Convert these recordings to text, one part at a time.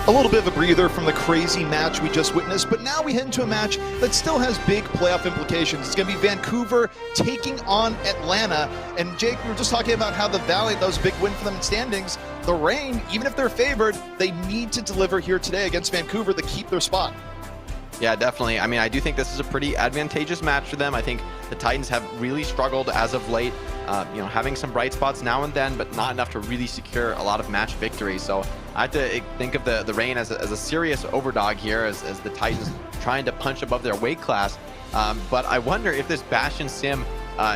A little bit of a breather from the crazy match we just witnessed, but now we head into a match that still has big playoff implications. It's going to be Vancouver taking on Atlanta. And Jake, we were just talking about how the Valley, that was a big win for them in standings. The Reign, even if they're favored, they need to deliver here today against Vancouver to keep their spot. Yeah, definitely. I mean, I do think this is a pretty advantageous match for them. I think the Titans have really struggled as of late, having some bright spots now and then, but not enough to really secure a lot of match victories. So I have to think of the Reign as a serious overdog here as the Titans trying to punch above their weight class. But I wonder if this Bastion sim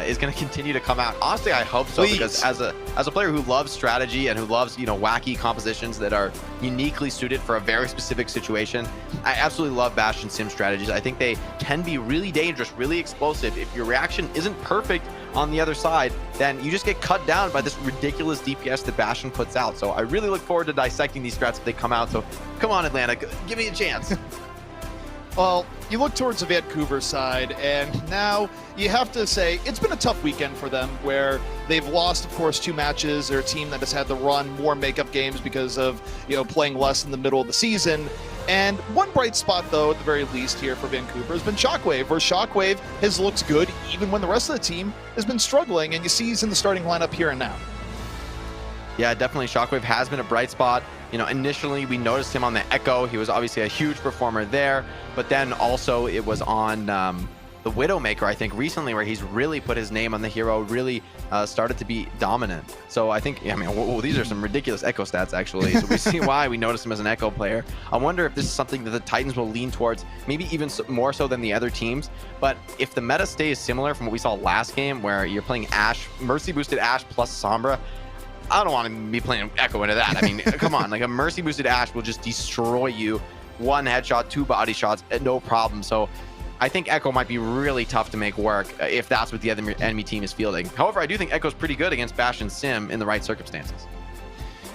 is going to continue to come out. Honestly, I hope so. Please. Because as a player who loves strategy and who loves wacky compositions that are uniquely suited for a very specific situation, I absolutely love Bastion sim strategies. I think they can be really dangerous, really explosive. If your reaction isn't perfect on the other side, then you just get cut down by this ridiculous DPS that Bastion puts out. So I really look forward to dissecting these strats if they come out. So come on, Atlanta, give me a chance. Well, you look towards the Vancouver side, and now you have to say it's been a tough weekend for them where they've lost, of course, 2 matches. They're a team that has had to run more makeup games because of, playing less in the middle of the season. And one bright spot, though, at the very least here for Vancouver has been Shockwave, where Shockwave has looked good even when the rest of the team has been struggling, and you see he's in the starting lineup here and now. Yeah, definitely. Shockwave has been a bright spot. Initially we noticed him on the Echo. He was obviously a huge performer there, but then also it was on the Widowmaker, I think, recently, where he's really put his name on the hero, really started to be dominant. So I think, these are some ridiculous Echo stats, actually. So we see why we noticed him as an Echo player. I wonder if this is something that the Titans will lean towards, maybe even more so than the other teams. But if the meta stays similar from what we saw last game, where you're playing Ashe, Mercy boosted Ashe plus Sombra, I don't want to be playing Echo into that. I mean, come on, like a Mercy boosted Ashe will just destroy you. 1 headshot, 2 body shots, no problem. So I think Echo might be really tough to make work if that's what the other enemy team is fielding. However, I do think Echo's pretty good against Bastion Sim in the right circumstances.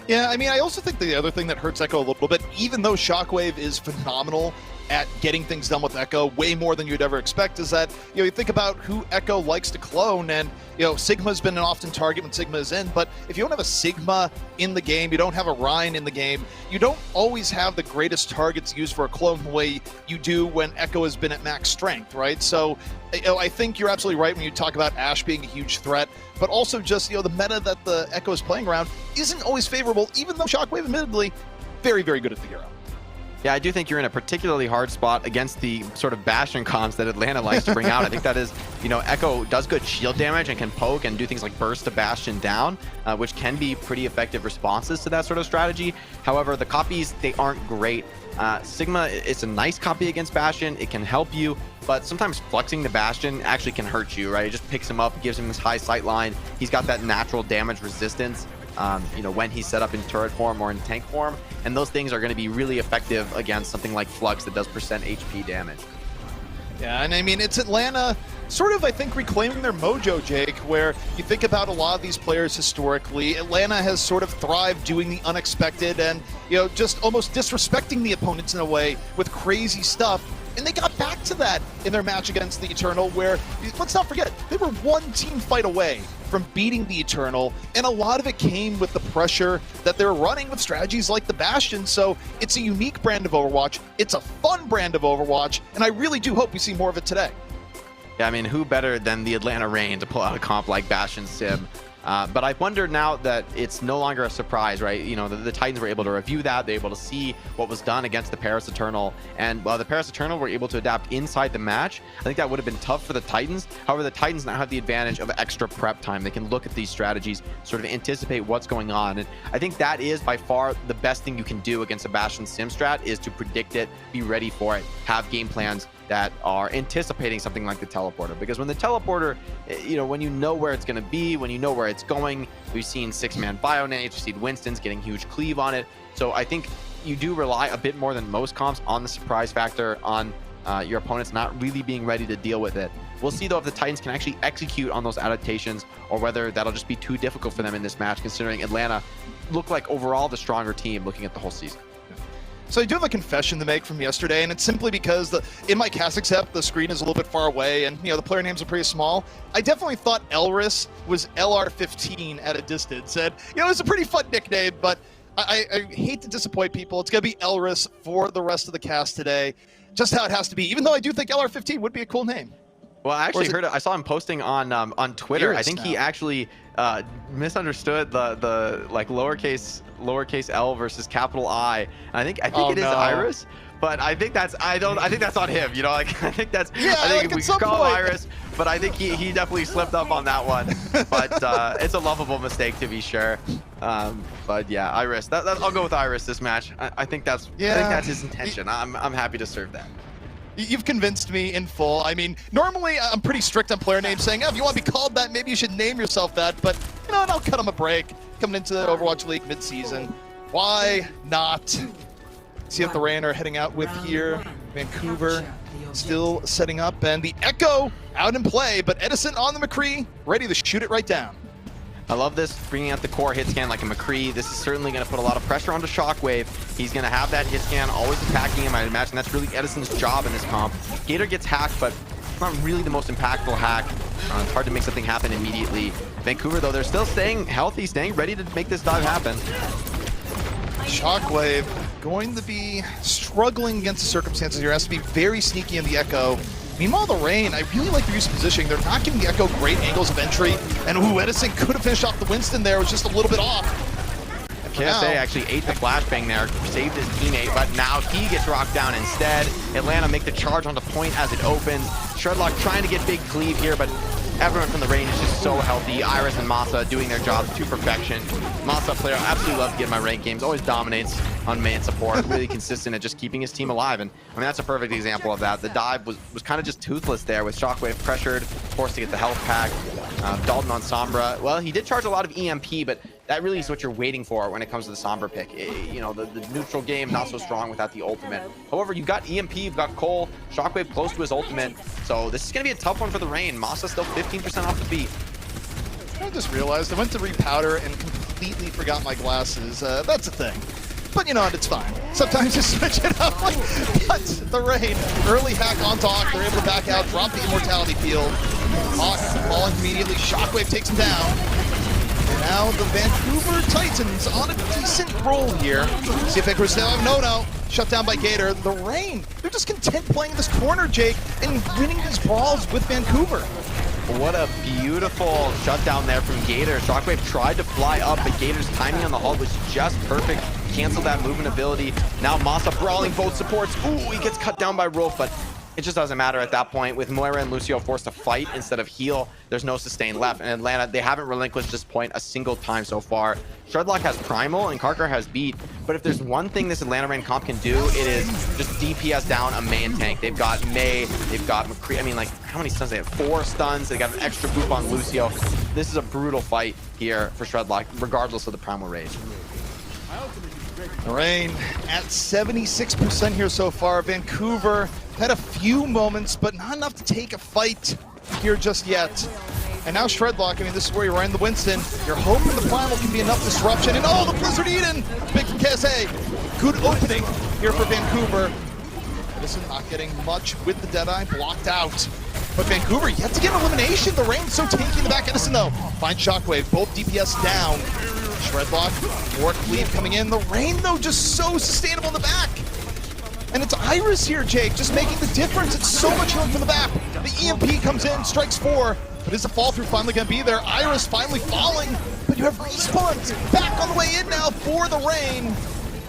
Yeah, I mean, I also think the other thing that hurts Echo a little bit, even though Shockwave is phenomenal at getting things done with Echo, way more than you'd ever expect, is that, you think about who Echo likes to clone, and, Sigma's been an often target when Sigma is in, but if you don't have a Sigma in the game, you don't have a Rhine in the game, you don't always have the greatest targets used for a clone the way you do when Echo has been at max strength, right? So, I think you're absolutely right when you talk about Ashe being a huge threat, but also just, the meta that the Echo is playing around isn't always favorable, even though Shockwave, admittedly, very, very good at the hero. Yeah, I do think you're in a particularly hard spot against the sort of Bastion comps that Atlanta likes to bring out. I think that is, Echo does good shield damage and can poke and do things like burst a Bastion down, which can be pretty effective responses to that sort of strategy. However, the copies, they aren't great. Sigma, it's a nice copy against Bastion. It can help you, but sometimes flexing the Bastion actually can hurt you, right? It just picks him up, gives him this high sight line. He's got that natural damage resistance. When he's set up in turret form or in tank form, and those things are going to be really effective against something like Flux that does percent HP damage. Yeah, and I mean, it's Atlanta sort of, I think, reclaiming their mojo, Jake, where you think about a lot of these players historically, Atlanta has sort of thrived doing the unexpected and, just almost disrespecting the opponents in a way with crazy stuff. And they got back to that in their match against the Eternal, where, let's not forget, they were 1 team fight away from beating the Eternal, and a lot of it came with the pressure that they're running with strategies like the Bastion. So it's a unique brand of Overwatch, it's a fun brand of Overwatch, and I really do hope we see more of it today. Yeah, I mean, who better than the Atlanta Reign to pull out a comp like Bastion Sim? But I wonder now that it's no longer a surprise, right? The Titans were able to review that. They're able to see what was done against the Paris Eternal. And while the Paris Eternal were able to adapt inside the match, I think that would have been tough for the Titans. However, the Titans now have the advantage of extra prep time. They can look at these strategies, sort of anticipate what's going on. And I think that is by far the best thing you can do against a Bastion Sim strat, is to predict it, be ready for it, have game plans that are anticipating something like the teleporter. Because when the teleporter, when you know where it's going to be, when you know where it's going, we've seen 6-man Bionades, we've seen Winston's getting huge cleave on it. So I think you do rely a bit more than most comps on the surprise factor, on your opponents not really being ready to deal with it. We'll see, though, if the Titans can actually execute on those adaptations, or whether that'll just be too difficult for them in this match, considering Atlanta looked like overall the stronger team looking at the whole season. So I do have a confession to make from yesterday, and it's simply because in my cast accept, the screen is a little bit far away, and the player names are pretty small. I definitely thought Elris was LR15 at a distance, and it was a pretty fun nickname, but I hate to disappoint people. It's going to be Elris for the rest of the cast today. Just how it has to be, even though I do think LR15 would be a cool name. Well, I actually heard it. I saw him posting on Twitter. I think he actually misunderstood the like lowercase L versus capital I. And I think it is Iris. But I think that's on him, you know, like I think that's I think we can call him Iris, but I think he definitely slipped up on that one. But it's a lovable mistake to be sure. But yeah, Iris. I'll go with Iris this match. I think that's his intention. I'm happy to serve that. You've convinced me in full. I mean, normally I'm pretty strict on player names, saying, if you want to be called that, maybe you should name yourself that. But you know what? I'll cut him a break. Coming into the Overwatch League mid-season, why not? See what the Reign are heading out with here. Vancouver still setting up, and the Echo out in play, but Edison on the McCree, ready to shoot it right down. I love this, bringing out the core hit scan like a McCree. This is certainly going to put a lot of pressure onto Shockwave. He's going to have that hit scan always attacking him. I imagine that's really Edison's job in this comp. Gator gets hacked, but it's not really the most impactful hack. It's hard to make something happen immediately. Vancouver, though, they're still staying healthy, staying ready to make this dive happen. Shockwave going to be struggling against the circumstances here. Has to be very sneaky in the Echo. Meanwhile, the Reign, I really like their use of positioning. They're not giving the Echo great angles of entry. And Edison could have finished off the Winston there. It was just a little bit off. KSA actually ate the flashbang there, saved his teammate, but now he gets rocked down instead. Atlanta make the charge onto point as it opens. Shredlock trying to get big cleave here, but everyone from the Reign is just so healthy. Iris and Masa doing their jobs to perfection. Masa, player I absolutely love to get in my ranked games, always dominates on main support, really consistent at just keeping his team alive. And I mean, that's a perfect example of that. The dive was kind of just toothless there with Shockwave pressured, forced to get the health pack. Dalton on Sombra. Well, he did charge a lot of EMP, but that really is what you're waiting for when it comes to the Sombra pick. You know, the neutral game, not so strong without the ultimate. However, you've got EMP, you've got Cole, Shockwave close to his ultimate. So this is going to be a tough one for the Reign. Masa still 15% off the beat. I just realized I went to repowder and completely forgot my glasses. That's a thing. But you know what, it's fine. Sometimes you switch it up. But the Reign, early hack on Talk, they're able to back out, drop the immortality field. Hawk falling immediately, Shockwave takes him down. And now the Vancouver Titans on a decent roll here. See if Vancouver still have no. Shut down by Gator. The Reign, they're just content playing in this corner, Jake, and winning these brawls with Vancouver. What a beautiful shutdown there from Gator. Shockwave tried to fly up, but Gator's timing on the hull was just perfect. Canceled that movement ability. Now Masa brawling both supports. Ooh, he gets cut down by Rolf, but it just doesn't matter at that point. With Moira and Lucio forced to fight instead of heal, there's no sustain left. And Atlanta, they haven't relinquished this point a single time so far. Shredlock has Primal and Karkar has Beat, but if there's one thing this Atlanta Reign comp can do, it is just DPS down a main tank. They've got Mei, they've got McCree. I mean, like, how many stuns? They have 4 stuns. They got an extra boop on Lucio. This is a brutal fight here for Shredlock, regardless of the Primal Rage. Reign at 76% here so far. Vancouver had a few moments, but not enough to take a fight here just yet. And now Shredlock, I mean, this is where you're in the Winston. You're hoping the Primal can be enough disruption. And oh, the Blizzard Eden! Big from KSA. Good opening here for Vancouver. This is not getting much with the Deadeye, blocked out. But Vancouver yet to get an elimination. The Reign so tanky in the back. Edison though, finds Shockwave, both DPS down. Shredlock, more cleave coming in. The Reign though, just so sustainable in the back. And it's Iris here, Jake, just making the difference. It's so much healing from the back. The EMP comes in, strikes 4, but is the fall through finally gonna be there? Iris finally falling, but you have respawns back on the way in now for the Reign.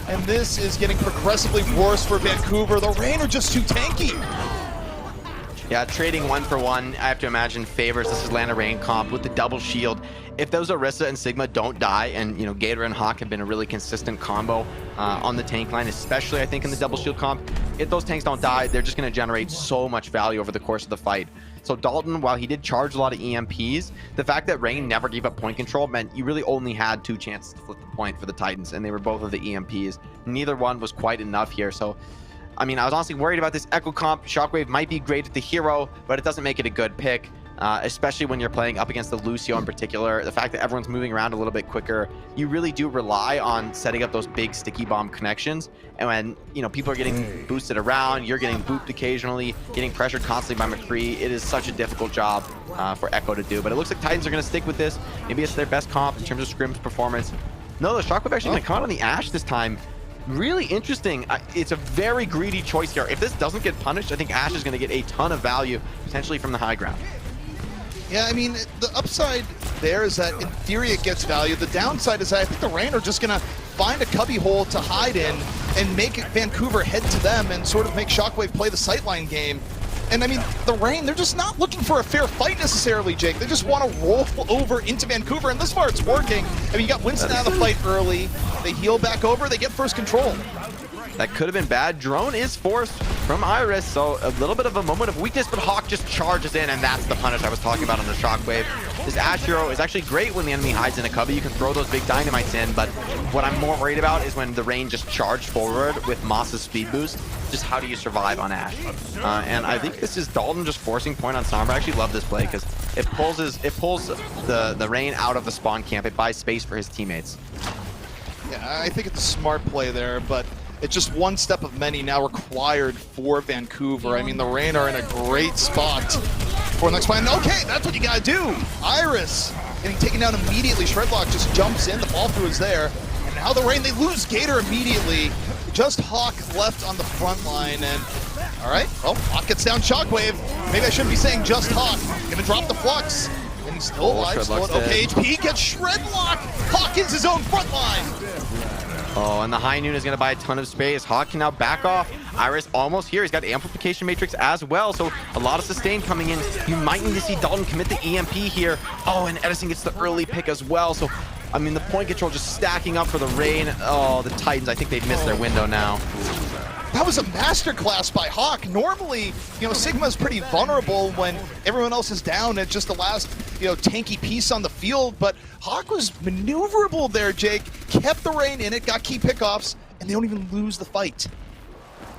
And this is getting progressively worse for Vancouver. The Reign are just too tanky. Yeah, trading 1 for 1, I have to imagine, favors this Atlanta Reign comp with the double shield. If those Orisa and Sigma don't die, and you know, Gator and Hawk have been a really consistent combo on the tank line, especially I think in the double shield comp, if those tanks don't die, they're just going to generate so much value over the course of the fight. So Dalton, while he did charge a lot of EMPs, the fact that Reign never gave up point control meant you really only had 2 chances to flip the point for the Titans, and they were both of the EMPs. Neither one was quite enough here, so I mean, I was honestly worried about this Echo comp. Shockwave might be great at the hero, but it doesn't make it a good pick, especially when you're playing up against the Lucio in particular. The fact that everyone's moving around a little bit quicker, you really do rely on setting up those big sticky bomb connections. And when, you know, people are getting boosted around, you're getting booped occasionally, getting pressured constantly by McCree, it is such a difficult job for Echo to do. But it looks like Titans are going to stick with this. Maybe it's their best comp in terms of scrims performance. No, the Shockwave actually going to come out on the Ashe this time. Really interesting. It's a very greedy choice here. If this doesn't get punished, I think Ashe is going to get a ton of value, potentially from the high ground. Yeah, I mean, the upside there is that in theory it gets value. The downside is that I think the Reign are just going to find a cubby hole to hide in and make Vancouver head to them and sort of make Shockwave play the sightline game. And I mean, the Reign, they're just not looking for a fair fight necessarily, Jake. They just want to roll over into Vancouver, and this far it's working. I mean, you got Winston out of the fight early. They heal back over, they get first control. That could have been bad. Drone is forced from Iris, so a little bit of a moment of weakness, but Hawk just charges in, and that's the punish I was talking about on the Shockwave. This Ashe hero is actually great when the enemy hides in a cubby. You can throw those big dynamites in, but what I'm more worried about is when the Reign just charged forward with Moss's speed boost. Just how do you survive on Ashe? And I think this is Dalton just forcing point on Sombra. I actually love this play because it pulls the Reign out of the spawn camp. It buys space for his teammates. Yeah, I think it's a smart play there, but it's just one step of many now required for Vancouver. I mean, the Reign are in a great spot for the next play. And okay, that's what you gotta do. Iris getting taken down immediately. Shredlock just jumps in, the ball through is there. And now the Reign, they lose Gator immediately. Just Hawk left on the front line, and all right, well, Hawk gets down Shockwave. Maybe I shouldn't be saying just Hawk. Gonna drop the Flux, and he's still alive. Still at okay HP, gets Shredlock. Hawk is his own front line. Oh, and the High Noon is going to buy a ton of space. Hawk can now back off. Iris almost here. He's got Amplification Matrix as well, so a lot of sustain coming in. You might need to see Dalton commit the EMP here. Oh, and Edison gets the early pick as well, so I mean, the point control just stacking up for the Reign. Oh, the Titans, I think they've missed their window now. That was a masterclass by Hawk. Normally, you know, Sigma's pretty vulnerable when everyone else is down at just the last, you know, tanky piece on the field, but Hawk was maneuverable there, Jake. Kept the Reign in it, got key pickoffs, and they don't even lose the fight.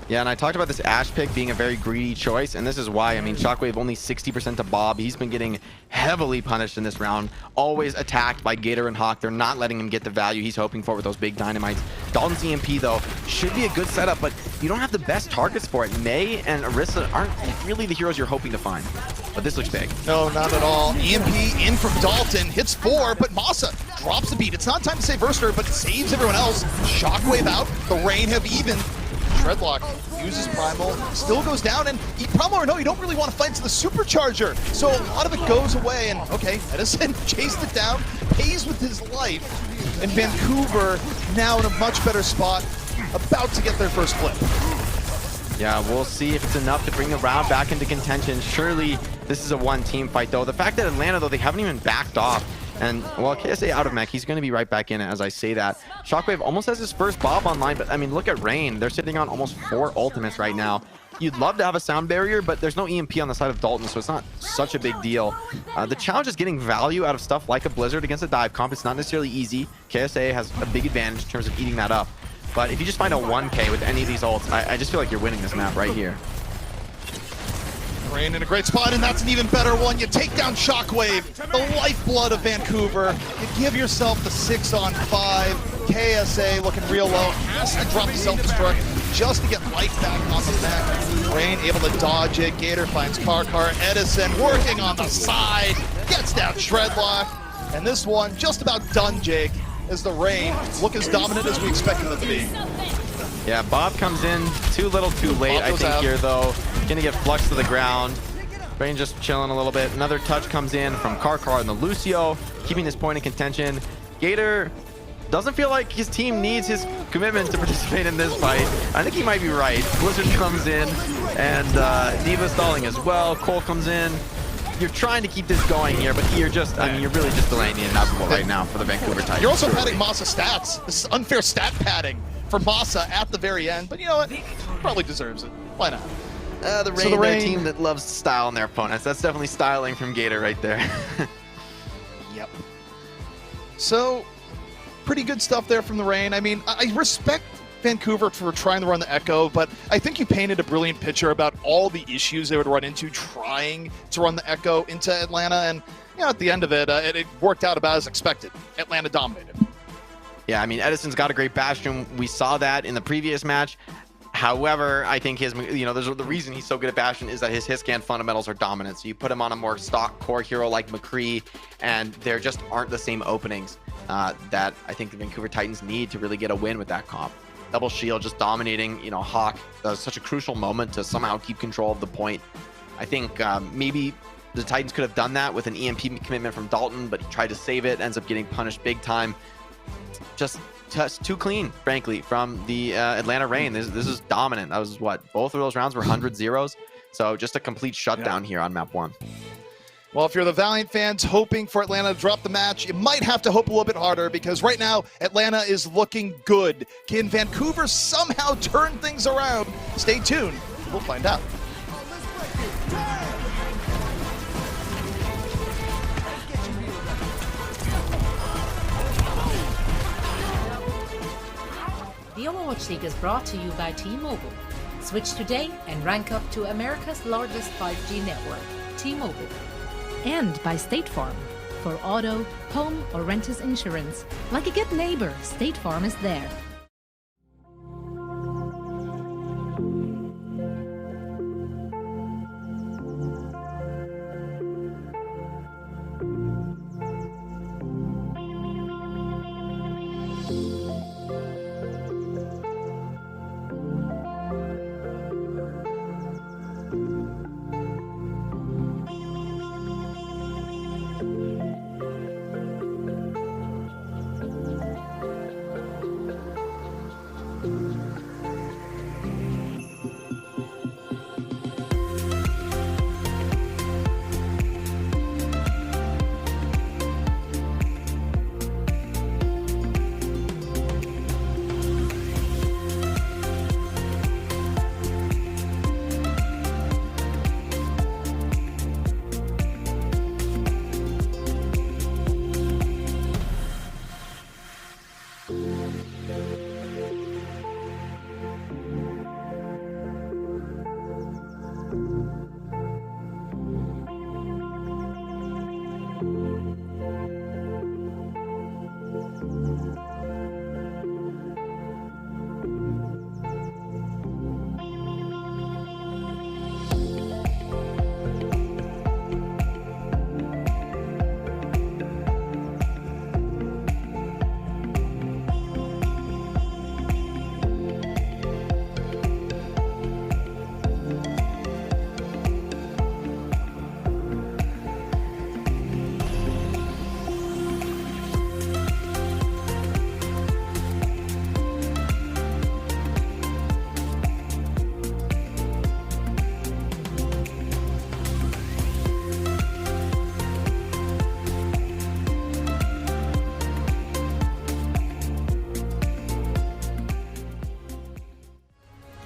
Yeah, and I talked about this Ashe pick being a very greedy choice, and this is why. I mean, Shockwave only 60% to Bob. He's been getting heavily punished in this round. Always attacked by Gator and Hawk. They're not letting him get the value he's hoping for with those big dynamites. Dalton's EMP, though, should be a good setup, but you don't have the best targets for it. May and Orisa aren't really the heroes you're hoping to find. But this looks big. No, not at all. EMP in from Dalton, hits 4, but Masa drops the beat. It's not time to save Verster, but it saves everyone else. Shockwave out, the Reign have even. Shredlock uses Primal, still goes down, and Primal or no, you don't really want to fight to the Supercharger, so a lot of it goes away, and okay, Edison chased it down, pays with his life, and Vancouver now in a much better spot, about to get their first flip. Yeah, we'll see if it's enough to bring the round back into contention. Surely this is a one-team fight, though. The fact that Atlanta, though, they haven't even backed off. And, well, KSA out of mech, he's going to be right back in it as I say that. Shockwave almost has his first Bob online, but, I mean, look at Reign. They're sitting on almost 4 ultimates right now. You'd love to have a sound barrier, but there's no EMP on the side of Dalton, so it's not such a big deal. The challenge is getting value out of stuff like a Blizzard against a dive comp. It's not necessarily easy. KSA has a big advantage in terms of eating that up. But if you just find a 1K with any of these ults, I just feel like you're winning this map right here. Reign in a great spot, and that's an even better one. You take down Shockwave, the lifeblood of Vancouver. You give yourself the 6-on-5. KSA looking real low, has to drop the self-destruct just to get life back on the back. Reign able to dodge it. Gator finds Karkar. Edison working on the side, gets down Shredlock. And this one just about done, Jake, as the Reign look as dominant as we expected them to be. Yeah, Bob comes in too little too late, I think, out here, though. Gonna get Flux to the ground. Reign just chilling a little bit. Another touch comes in from Karkar and the Lucio, keeping this point in contention. Gator doesn't feel like his team needs his commitment to participate in this fight. I think he might be right. Blizzard comes in, and Diva stalling as well. Cole comes in. You're trying to keep this going here, but you're just, I mean, you're really just delaying the inevitable right now for the Vancouver Titans. You're also padding Masa stats. This is unfair stat padding for Masa at the very end, but you know what? Probably deserves it. Why not? The Reign, so they're a team that loves styling their opponents. That's definitely styling from Gator right there. Yep. So, pretty good stuff there from the Reign. I mean, I respect Vancouver for trying to run the Echo, but I think you painted a brilliant picture about all the issues they would run into trying to run the Echo into Atlanta, and you know, at the end of it, it worked out about as expected. Atlanta dominated. Yeah, I mean, Edison's got a great Bastion. We saw that in the previous match. However, I think his, you know, the reason he's so good at Bastion is that his hitscan fundamentals are dominant. So you put him on a more stock core hero like McCree, and there just aren't the same openings. that I think the Vancouver Titans need to really get a win with that comp. Double shield just dominating, Hawk. That was such a crucial moment to somehow keep control of the point. I think maybe the Titans could have done that with an EMP commitment from Dalton, but he tried to save it, ends up getting punished big time. Just too clean, frankly, from the Atlanta Reign. This is dominant. That was what? Both of those rounds were 100-0s. So just a complete shutdown here on map 1. Well, if you're the Valiant fans hoping for Atlanta to drop the match, you might have to hope a little bit harder, because right now Atlanta is looking good. Can Vancouver somehow turn things around? Stay tuned. We'll find out. The Overwatch League is brought to you by T-Mobile. Switch today and rank up to America's largest 5G network, T-Mobile. And by State Farm. For auto, home, or renters insurance, like a good neighbor, State Farm is there.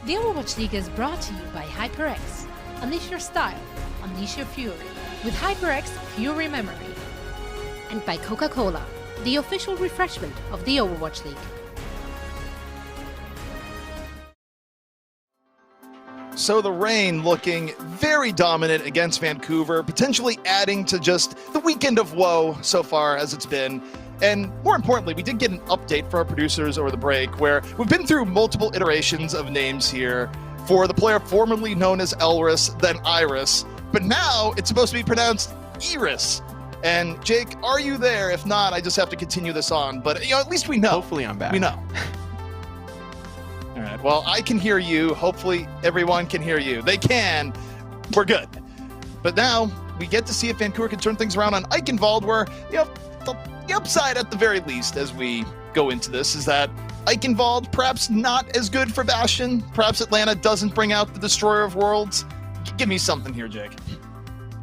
The Overwatch League is brought to you by HyperX. Unleash your style, unleash your fury with HyperX Fury Memory. And by Coca-Cola, the official refreshment of the Overwatch League. So the Reign looking very dominant against Vancouver, potentially adding to just the weekend of woe so far as it's been. And more importantly, we did get an update for our producers over the break where we've been through multiple iterations of names here for the player formerly known as Elris, then Iris, but now it's supposed to be pronounced Iris. And Jake, are you there? If not, I just have to continue this on, but at least we know. Hopefully I'm back. We know. All right, well, I can hear you. Hopefully everyone can hear you. They can. We're good. But now we get to see if Vancouver can turn things around on Eichenwald, where, the upside at the very least as we go into this is that Eichenwald perhaps not as good for Bastion. Perhaps Atlanta doesn't bring out the Destroyer of Worlds. Give me something here, Jake.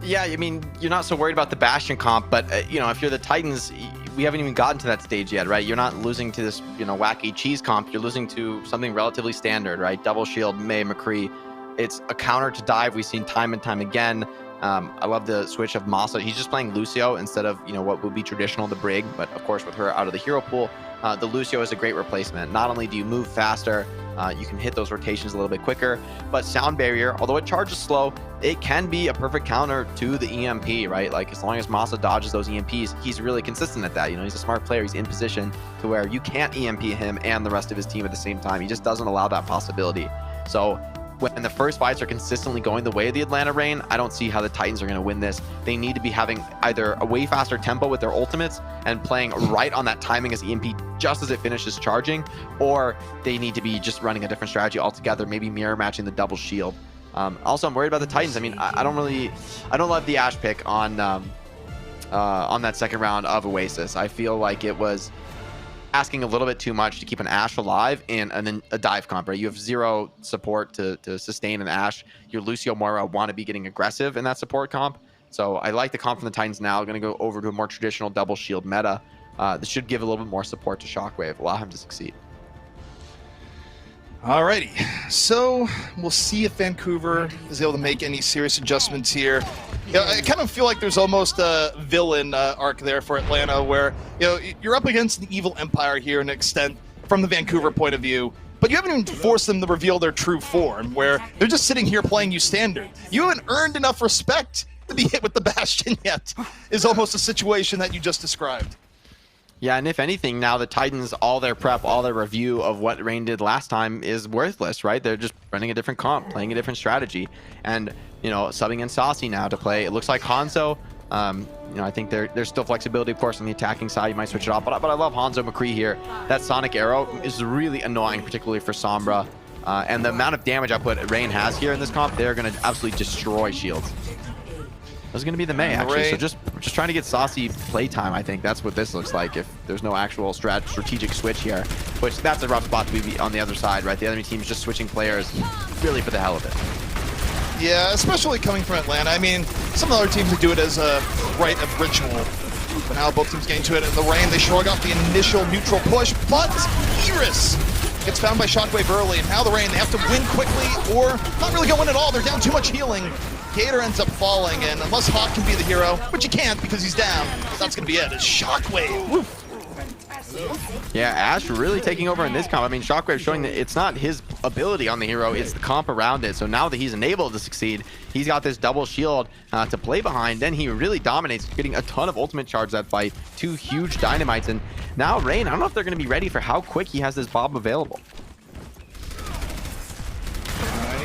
Yeah, I mean, you're not so worried about the Bastion comp, but, if you're the Titans, we haven't even gotten to that stage yet, right? You're not losing to this, wacky cheese comp. You're losing to something relatively standard, right? Double shield, May, McCree. It's a counter to dive. We've seen time and time again. I love the switch of Masa. He's just playing Lucio instead of, what would be traditional, the Brig. But of course, with her out of the hero pool, the Lucio is a great replacement. Not only do you move faster, you can hit those rotations a little bit quicker, but Sound Barrier, although it charges slow, it can be a perfect counter to the EMP, right? Like, as long as Masa dodges those EMPs, he's really consistent at that. He's a smart player. He's in position to where you can't EMP him and the rest of his team at the same time. He just doesn't allow that possibility. So when the first fights are consistently going the way of the Atlanta Reign, I don't see how the Titans are going to win this. They need to be having either a way faster tempo with their ultimates and playing right on that timing as EMP just as it finishes charging, or they need to be just running a different strategy altogether, maybe mirror matching the double shield. Also, I'm worried about the Titans. I mean, I don't love the Ashe pick on that second round of Oasis. I feel like it was asking a little bit too much to keep an Ashe alive in a dive comp, right? You have zero support to sustain an Ashe. Your Lucio Moira want to be getting aggressive in that support comp. So I like the comp from the Titans now. Going to go over to a more traditional double shield meta. This should give a little bit more support to Shockwave, allow him to succeed. Alrighty, so we'll see if Vancouver is able to make any serious adjustments here. I kind of feel like there's almost a villain arc there for Atlanta, where you're up against an evil empire here in an extent from the Vancouver point of view, but you haven't even forced them to reveal their true form, where they're just sitting here playing you standard. You haven't earned enough respect to be hit with the Bastion yet, is almost a situation that you just described. Yeah, and if anything, now the Titans, all their prep, all their review of what Reign did last time is worthless, right? They're just running a different comp, playing a different strategy, and subbing in Saucy now to play. It looks like Hanzo. I think there's still flexibility, of course, on the attacking side. You might switch it off, but I love Hanzo McCree here. That Sonic Arrow is really annoying, particularly for Sombra. And the amount of damage output Reign has here in this comp, they're going to absolutely destroy shields. This is going to be the Mei, actually. So just trying to get Saucy playtime, I think. That's what this looks like if there's no actual strategic switch here. Which, that's a rough spot to be on the other side, right? The enemy team's just switching players really for the hell of it. Yeah, especially coming from Atlanta. I mean, some of the other teams would do it as a rite of ritual. But now both teams getting to it in the Reign. They shrug off the initial neutral push, but Iris gets found by Shockwave early, and now the Reign, they have to win quickly or not really go in at all. They're down too much healing. Gator ends up falling, and unless Hawk can be the hero, which he can't because he's down, that's going to be it. It's Shockwave. Woof. Yeah, Ashe really taking over in this comp. I mean, Shockwave showing that it's not his ability on the hero, it's the comp around it. So now that he's enabled to succeed, he's got this double shield to play behind. Then he really dominates, getting a ton of ultimate charge that fight, 2 huge dynamites. And now Reign, I don't know if they're going to be ready for how quick he has this Bob available.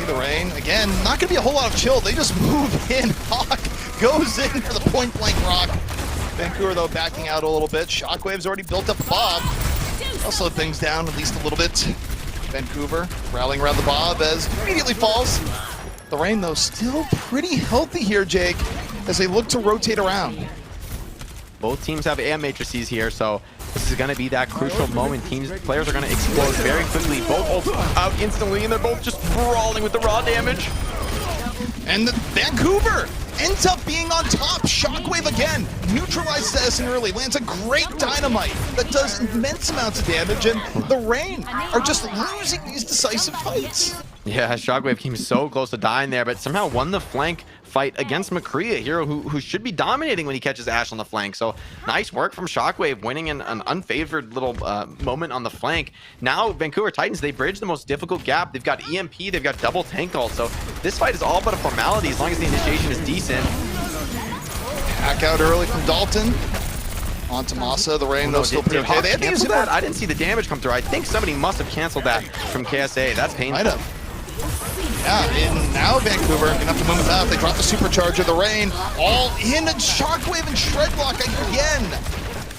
The Reign, again, not going to be a whole lot of chill. They just move in. Hawk goes in for the point-blank rock. Vancouver, though, backing out a little bit. Shockwave's already built up a Bob. I'll slow things down at least a little bit. Vancouver rallying around the Bob as immediately falls. The Reign, though, still pretty healthy here, Jake, as they look to rotate around. Both teams have AM matrices here, so this is going to be that crucial moment. Players are going to explode very quickly. Both ults out instantly, and they're both just brawling with the raw damage. And Vancouver ends up being on top. Shockwave again neutralizes Edison early, lands a great dynamite that does immense amounts of damage, and the Reign are just losing these decisive fights. Yeah, Shockwave came so close to dying there, but somehow won the flank fight against McCree, a hero who should be dominating when he catches Ashe on the flank. So nice work from Shockwave, winning in an unfavored little moment on the flank. Now Vancouver Titans, they bridge the most difficult gap. They've got EMP, they've got double tank ult. So this fight is all but a formality as long as the initiation is decent. Hack out early from Dalton. On to Masa, the Reign though still pretty okay. They had to use that. I didn't see the damage come through. I think somebody must have canceled that from KSA. That's painful. Might have. Yeah, and now Vancouver gonna have to move out. They drop the supercharger, the Reign all in, and Shockwave and Shredlock again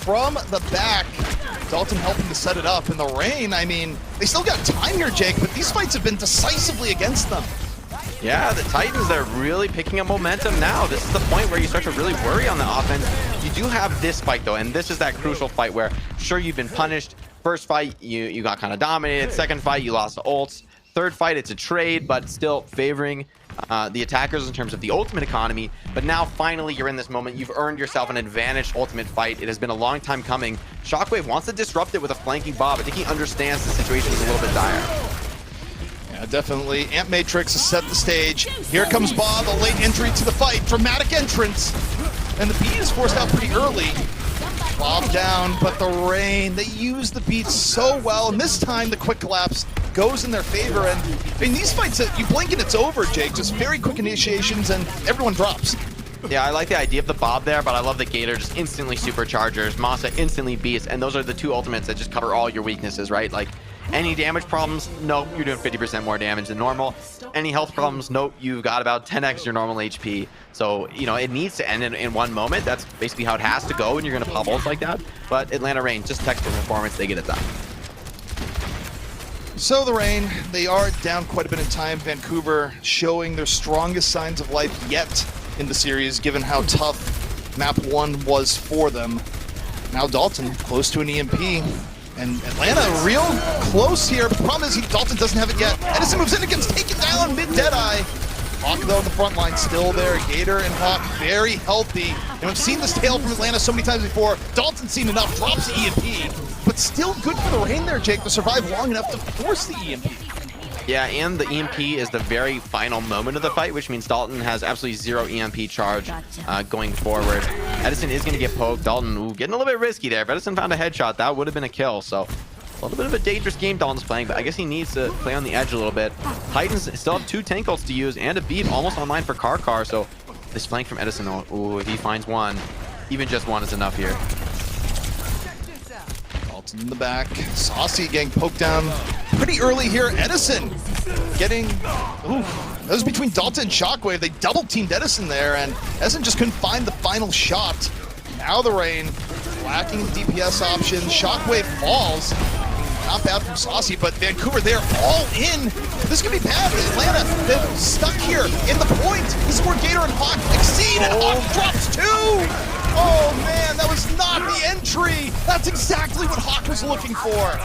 from the back. Dalton helping to set it up, and the Reign, I mean, they still got time here, Jake, but these fights have been decisively against them. Yeah, the Titans, they're really picking up momentum now. This is the point where you start to really worry on the offense. You do have this fight, though, and this is that crucial fight where, sure, you've been punished. First fight, you got kind of dominated. Second fight, you lost to ults. Third fight, it's a trade, but still favoring the attackers in terms of the ultimate economy. But now, finally, you're in this moment. You've earned yourself an advantaged ultimate fight. It has been a long time coming. Shockwave wants to disrupt it with a flanking Bob. I think he understands the situation is a little bit dire. Yeah, definitely. Amp Matrix has set the stage. Here comes Bob, a late entry to the fight. Dramatic entrance. And the beat is forced out pretty early. Bob down, but the Reign, they use the beat so well. And this time, the quick collapse goes in their favor. And I mean, these fights, you blink and it's over, Jake. Just very quick initiations and everyone drops. Yeah, I like the idea of the Bob there, but I love the Gator just instantly superchargers, Masa instantly beats, and those are the two ultimates that just cover all your weaknesses, right? Like, Any damage problems? Nope, you're doing 50% more damage than normal. Any health problems? Nope, you've got about 10x your normal HP. So, you know, it needs to end in one moment. That's basically how it has to go when you're going to pop ults like that. But Atlanta Reign, just textbook performance, they get it done. So the Reign, they are down quite a bit in time. Vancouver showing their strongest signs of life yet in the series, given how tough map 1 was for them. Now Dalton close to an EMP, and Atlanta real close here. But the problem is Dalton doesn't have it yet. Edison moves in and gets taken down mid Deadeye. Hawk though in the front line still there. Gator and Hawk very healthy. And we've seen this tail from Atlanta so many times before. Dalton's seen enough, drops the EMP. But still good for the Reign there, Jake, to survive long enough to force the EMP. Yeah, and the EMP is the very final moment of the fight, which means Dalton has absolutely zero EMP charge going forward. Edison is going to get poked. Dalton, getting a little bit risky there. If Edison found a headshot, that would have been a kill. So a little bit of a dangerous game Dalton's playing, but I guess he needs to play on the edge a little bit. Titans still have 2 tank ults to use and a beat almost online for Car. So this flank from Edison, ooh, if he finds one, even just one is enough here. Dalton in the back. Saucy getting poked down pretty early here. Edison getting... Ooh, that was between Dalton and Shockwave. They double-teamed Edison there, and Edison just couldn't find the final shot. Now the Reign lacking DPS options. Shockwave falls. Not bad from Saucy, but Vancouver, they're all in. This could be bad. Atlanta, they're stuck here in the point. This is where Gator and Hawk exceed, and Hawk drops 2! Oh man, that was not the entry! That's exactly what Hawk was looking for!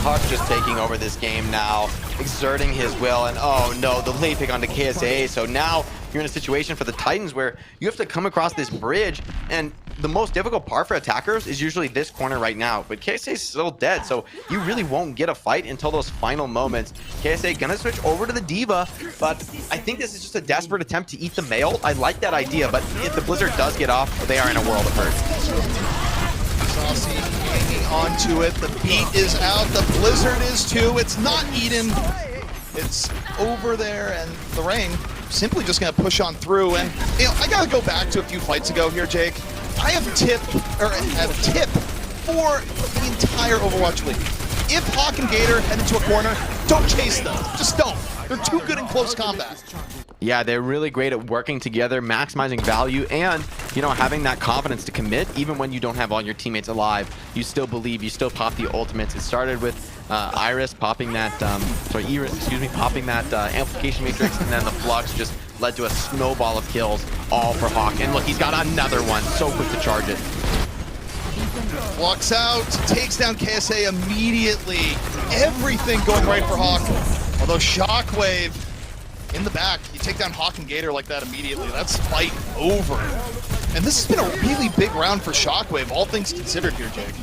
Hawk just taking over this game now, exerting his will, and oh no, the late pick onto KSA. So now you're in a situation for the Titans where you have to come across this bridge, and the most difficult part for attackers is usually this corner right now, but KSA is still dead, so you really won't get a fight until those final moments. KSA gonna switch over to the Diva, but I think this is just a desperate attempt to eat the mail. I like that idea, but if the Blizzard does get off, they are in a world of hurt. Saucy hanging on to it. The beat is out. The Blizzard is too. It's not Eden. It's over there, and the Reign simply just going to push on through. And you know, I got to go back to a few fights ago here, Jake. I have a tip for the entire Overwatch League. If Hawk and Gator head into a corner, don't chase them. Just don't. They're too good in close combat. Yeah, they're really great at working together, maximizing value, and, you know, having that confidence to commit even when you don't have all your teammates alive. You still believe, you still pop the ultimates. It started with Iris popping that, popping that amplification matrix, and then the Flux just led to a snowball of kills, all for Hawk. And look, he's got another one, so quick to charge it. Walks out, takes down KSA immediately. Everything going right for Hawk. Although Shockwave in the back, you take down Hawk and Gator like that immediately. That's fight over. And this has been a really big round for Shockwave, all things considered here, Jake.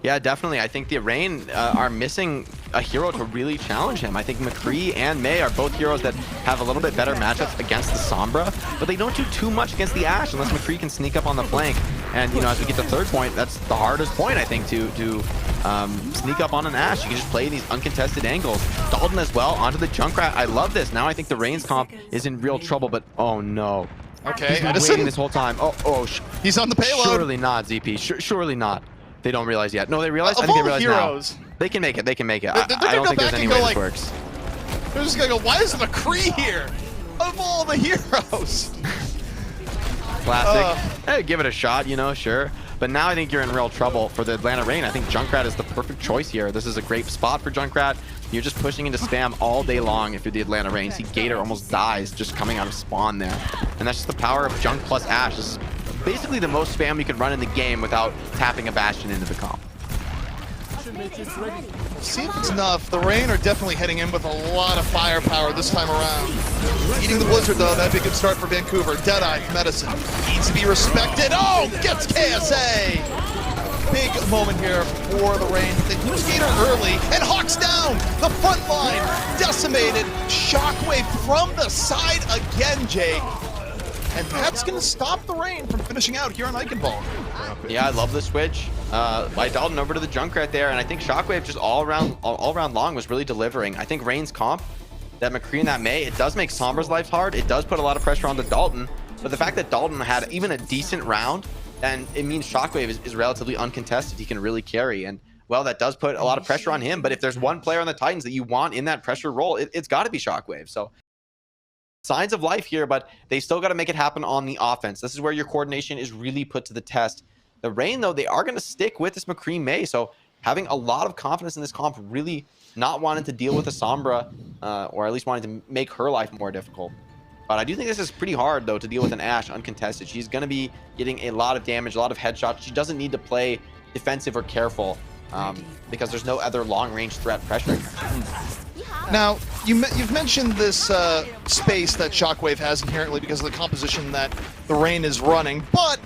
Yeah, definitely. I think the Reign are missing a hero to really challenge him. I think McCree and May are both heroes that have a little bit better matchups against the Sombra, but they don't do too much against the Ashe unless McCree can sneak up on the flank. And, you know, as we get to third point, that's the hardest point, I think, to sneak up on an Ashe. You can just play these uncontested angles. Dalton as well, onto the Junkrat. I love this. Now I think the Reign's comp is in real trouble, but oh no. Okay, He's been waiting this whole time. He's on the payload. Surely not, ZP. Surely not. They don't realize yet. No, they realize. I think they realize heroes, now. They can make it. They can make it. They're I don't think there's any way this works. They're just gonna go, why is McCree here? Of all the heroes. Classic. Hey, give it a shot, you know, sure. But now I think you're in real trouble for the Atlanta Reign. I think Junkrat is the perfect choice here. This is a great spot for Junkrat. You're just pushing into spam all day long if you're the Atlanta Reign. See, Gator almost dies just coming out of spawn there. And that's just the power of Junk plus Ashe. This is basically the most spam you can run in the game without tapping a Bastion into the comp. See if it's enough. The Reign are definitely heading in with a lot of firepower this time around. Eating the Blizzard, though, that'd be a good start for Vancouver. Deadeye from Edison needs to be respected. Oh, gets KSA! Big moment here for the Reign. They lose Gator early, and Hawk's down! The front line decimated. Shockwave from the side again, Jake. And that's going to stop the Reign from finishing out here on Eichenwald. Yeah, I love the switch by Dalton over to the Junkrat there, and I think Shockwave just all around long was really delivering. I think Reign's comp, that McCree and that May, it does make Sombra's life hard. It does put a lot of pressure on the Dalton, but the fact that Dalton had even a decent round, and it means Shockwave is relatively uncontested. He can really carry, and well, that does put a lot of pressure on him. But if there's one player on the Titans that you want in that pressure role, it's got to be Shockwave. So signs of life here, but they still got to make it happen on the offense. This is where your coordination is really put to the test. The Reign, though, they are going to stick with this McCree May. So having a lot of confidence in this comp, really not wanting to deal with a Sombra, or at least wanting to make her life more difficult. But I do think this is pretty hard, though, to deal with an Ashe uncontested. She's going to be getting a lot of damage, a lot of headshots. She doesn't need to play defensive or careful because there's no other long-range threat pressuring her. Now, you've mentioned this space that Shockwave has inherently because of the composition that the Reign is running, but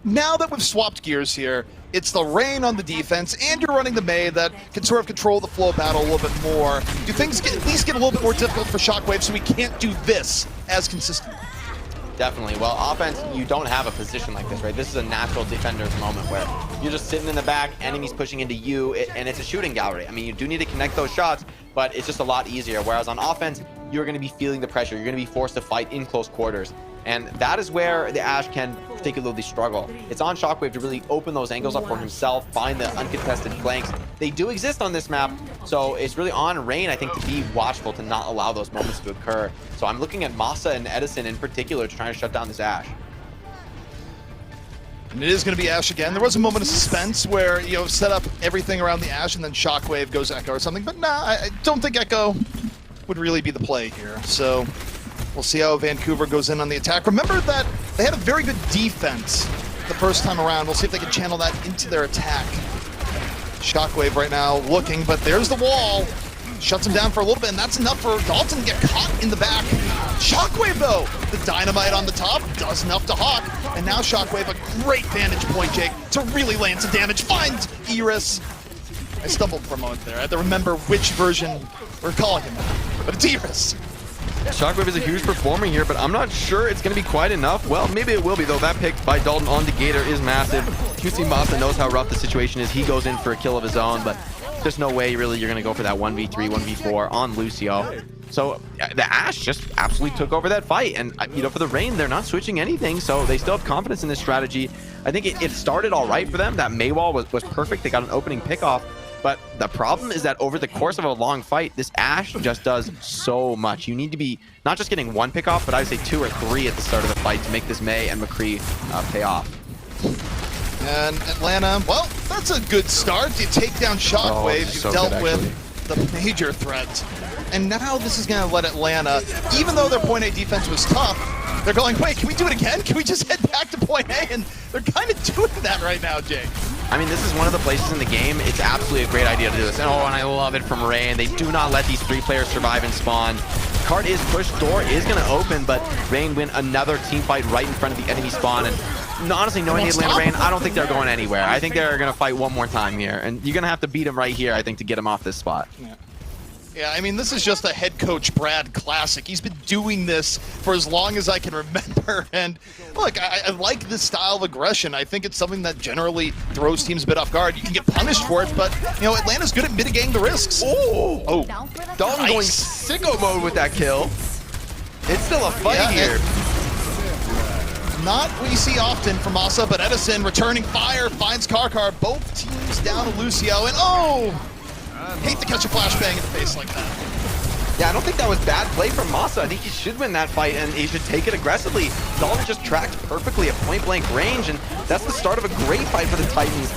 now that we've swapped gears here, it's the Reign on the defense, and you're running the Mei that can sort of control the flow of battle a little bit more. Do things at least get a little bit more difficult for Shockwave so we can't do this as consistently? Definitely. Well, offense, you don't have a position like this, right? This is a natural defender's moment where you're just sitting in the back, enemies pushing into you, and it's a shooting gallery. I mean, you do need to connect those shots, but it's just a lot easier. Whereas on offense, you're going to be feeling the pressure. You're going to be forced to fight in close quarters. And that is where the Ashe can particularly struggle. It's on Shockwave to really open those angles up for himself, find the uncontested flanks. They do exist on this map, so it's really on Reign, I think, to be watchful, to not allow those moments to occur. So I'm looking at Masa and Edison in particular to try to shut down this Ashe. And it is going to be Ashe again. There was a moment of suspense where, you know, set up everything around the Ashe and then Shockwave goes Echo or something. But nah, I don't think Echo would really be the play here. So we'll see how Vancouver goes in on the attack. Remember that they had a very good defense the first time around. We'll see if they can channel that into their attack. Shockwave right now looking, but there's the wall. Shuts him down for a little bit, and that's enough for Dalton to get caught in the back. Shockwave, though, the dynamite on the top does enough to Hawk, and now Shockwave, a great vantage point, Jake, to really land some damage. Finds Iris. I stumbled for a moment there. I had to remember which version we're calling him, but it's Iris. Shockwave is a huge performer here, but I'm not sure it's going to be quite enough. Well, maybe it will be, though. That pick by Dalton onto Gator is massive. QC Masa knows how rough the situation is. He goes in for a kill of his own, but there's no way really you're going to go for that 1v3, 1v4 on Lucio. So the Ashe just absolutely took over that fight. And, you know, for the Reign, they're not switching anything, so they still have confidence in this strategy. I think it started all right for them. That Mei wall was perfect. They got an opening pickoff. But the problem is that over the course of a long fight, this Ashe just does so much. You need to be not just getting one pick off, but I would say 2 or 3 at the start of the fight to make this Mei and McCree pay off. And Atlanta, well, that's a good start. You take down Shockwave, you've dealt with the major threat. And now this is going to let Atlanta, even though their point A defense was tough, they're going, wait, can we do it again? Can we just head back to point A? And they're kind of doing that right now, Jake. I mean, this is one of the places in the game, it's absolutely a great idea to do this. And I love it from Reign. They do not let these 3 players survive and spawn. Cart is pushed, door is going to open, but Reign win another team fight right in front of the enemy spawn. And honestly, knowing the Atlanta Reign, I don't think they're going anywhere. I think they're going to fight one more time here. And you're going to have to beat them right here, I think, to get them off this spot. Yeah, I mean, this is just a head coach Brad classic. He's been doing this for as long as I can remember. And look, I like this style of aggression. I think it's something that generally throws teams a bit off guard. You can get punished for it, but, you know, Atlanta's good at mitigating the risks. Oh, Dalton going sicko mode with that kill. It's still a fight here. Not what you see often from Masa, but Edison returning fire, finds Karkar. Both teams down to Lucio, and hate to catch a flashbang in the face like that. Yeah, I don't think that was bad play from Masa. I think he should win that fight, and he should take it aggressively. Dalton just tracked perfectly at point-blank range, and that's the start of a great fight for the Titans.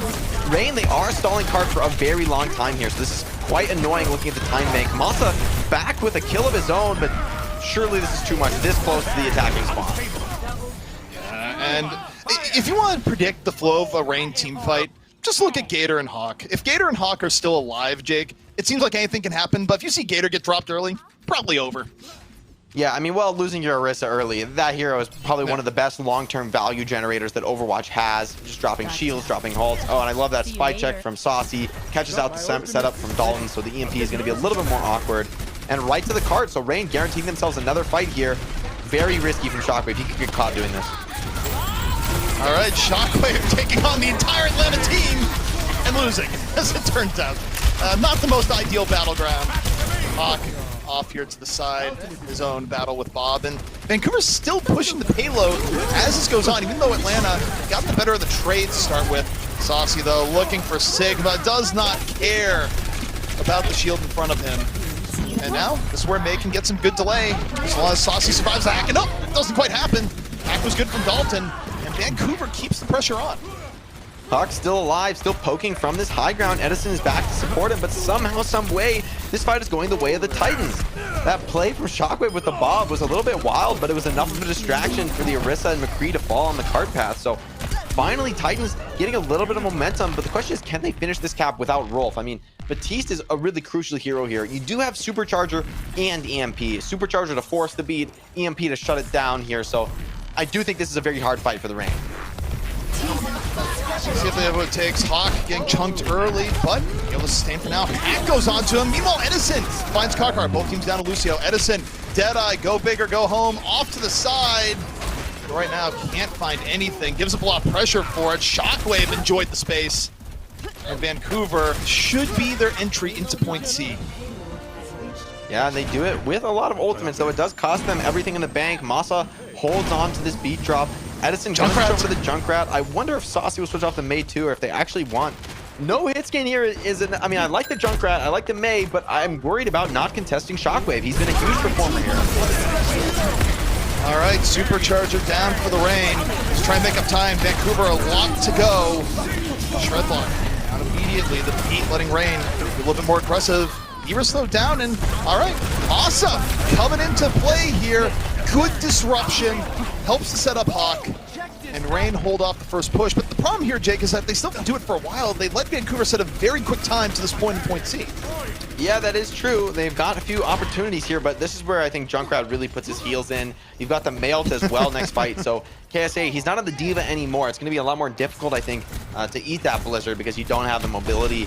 Reign, they are stalling Cart for a very long time here, so this is quite annoying looking at the time bank. Masa back with a kill of his own, but surely this is too much, this close to the attacking spot. And if you want to predict the flow of a Reign team fight, just look at Gator and Hawk. If Gator and Hawk are still alive, Jake, it seems like anything can happen, but if you see Gator get dropped early, probably over. Yeah, I mean, well, losing your Orisa early, that hero is probably one of the best long-term value generators that Overwatch has. Just dropping shields, dropping ults. Oh, and I love that spy check from Saucy. Catches out the setup from Dalton, so the EMP is going to be a little bit more awkward. And right to the cart, so Reign guaranteeing themselves another fight here. Very risky from Shockwave. He could get caught doing this. All right, Shockwave taking on the entire Atlanta team and losing, as it turns out. Not the most ideal battleground. Hawk off here to the side, his own battle with Bob, and Vancouver's still pushing the payload as this goes on, even though Atlanta got the better of the trade to start with. Saucy, though, looking for Sigma, does not care about the shield in front of him. And now, this is where May can get some good delay. As long as Saucy survives the hack. And no, it doesn't quite happen. Hack was good from Dalton, and Vancouver keeps the pressure on. Hawk's still alive, still poking from this high ground. Edison is back to support him, but somehow, some way, this fight is going the way of the Titans. That play from Shockwave with the Bob was a little bit wild, but it was enough of a distraction for the Orisa and McCree to fall on the cart path. So finally, Titans getting a little bit of momentum, but the question is, can they finish this cap without Rolf? I mean, Batiste is a really crucial hero here. You do have Supercharger and EMP. Supercharger to force the beat, EMP to shut it down here. So I do think this is a very hard fight for the Reign. See if they have what it takes. Hawk getting chunked early, but able to sustain for now. Hack goes on to him. Meanwhile, Edison finds Kakar. Both teams down to Lucio. Edison, Deadeye, go big or go home. Off to the side. But right now, can't find anything. Gives up a lot of pressure for it. Shockwave enjoyed the space. And Vancouver should be their entry into point C. Yeah, and they do it with a lot of ultimates, though it does cost them everything in the bank. Masa holds on to this beat drop. Edison jumps over the Junkrat. I wonder if Saucy will switch off the May too, or if they actually want. No hit scan here isn't. I mean, I like the Junkrat, I like the May, but I'm worried about not contesting Shockwave. He's been a huge performer here. All right, Supercharger down for the Reign. Let's try and make up time. Vancouver a lot to go. Shredlock out immediately. The beat letting Reign be a little bit more aggressive. Era slowed down, and all right, awesome coming into play here. Good disruption, helps to set up Hawk, and Reign hold off the first push. But the problem here, Jake, is that they still have to do it for a while. They let Vancouver set a very quick time to this point in point C. Yeah, that is true. They've got a few opportunities here, but this is where I think Junkrat really puts his heels in. You've got the Maelt as well next fight, so KSA, he's not on the Diva anymore. It's going to be a lot more difficult, I think, to eat that Blizzard because you don't have the mobility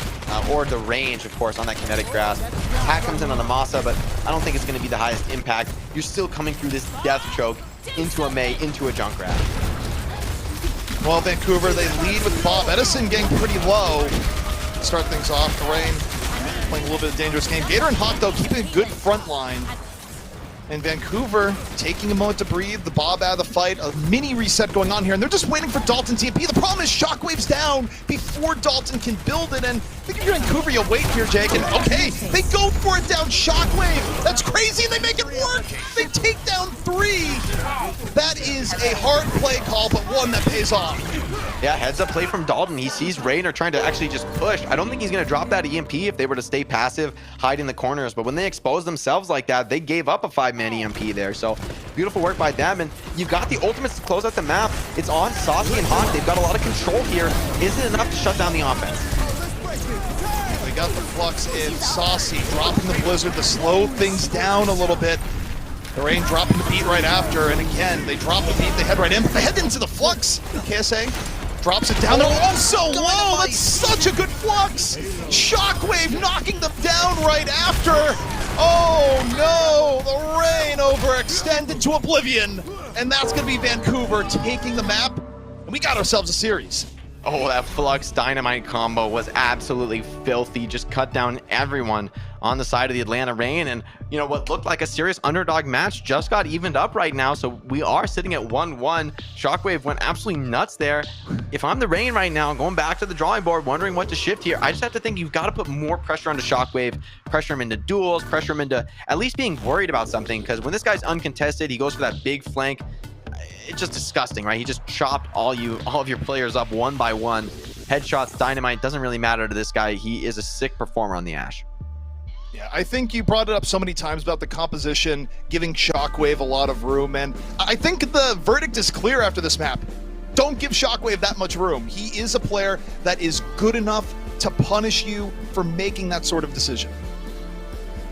or the range, of course, on that kinetic grasp. Hack comes in on the Masa, but I don't think it's going to be the highest impact. You're still coming through this death choke into a May, into a Junkrat. Well, Vancouver, they lead with Bob. Edison getting pretty low. Start things off. The Reign playing a little bit of a dangerous game. Gator and Hawk, though, keeping a good front line. And Vancouver taking a moment to breathe. The Bob out of the fight. A mini reset going on here. And they're just waiting for Dalton's EMP. The problem is Shockwave's down before Dalton can build it. And I think if you're Vancouver, you'll wait here, Jake. And okay, they go for it down Shockwave. That's crazy. And they make it work. They take down 3. That is a hard play call, but one that pays off. Yeah, heads up play from Dalton. He sees Raynor trying to actually just push. I don't think he's going to drop that EMP if they were to stay passive, hide in the corners. But when they expose themselves like that, they gave up a 5-man EMP there. So beautiful work by them. And you've got the ultimates to close out the map. It's on Saucy and Hawk. They've got a lot of control here. Is it enough to shut down the offense? We got the Flux in. Saucy dropping the Blizzard to slow things down a little bit. The Reign dropping the beat right after. And again, they drop the beat. They head right in. They head into the Flux. KSA drops it down. Oh, so low! That's such a good Flux! Shockwave knocking them down right after. Oh no! The Reign overextended to oblivion. And that's going to be Vancouver taking the map. And we got ourselves a series. Oh, that Flux Dynamite combo was absolutely filthy. Just cut down everyone on the side of the Atlanta Reign. And, you know, what looked like a serious underdog match just got evened up right now. So we are sitting at 1-1. Shockwave went absolutely nuts there. If I'm the Reign right now, going back to the drawing board, wondering what to shift here, I just have to think you've got to put more pressure onto Shockwave, pressure him into duels, pressure him into at least being worried about something. Because when this guy's uncontested, he goes for that big flank. It's just disgusting, right? He just chopped all of your players up one by one. Headshots, dynamite, doesn't really matter to this guy. He is a sick performer on the Ash. Yeah, I think you brought it up so many times about the composition, giving Shockwave a lot of room, and I think the verdict is clear after this map. Don't give Shockwave that much room. He is a player that is good enough to punish you for making that sort of decision.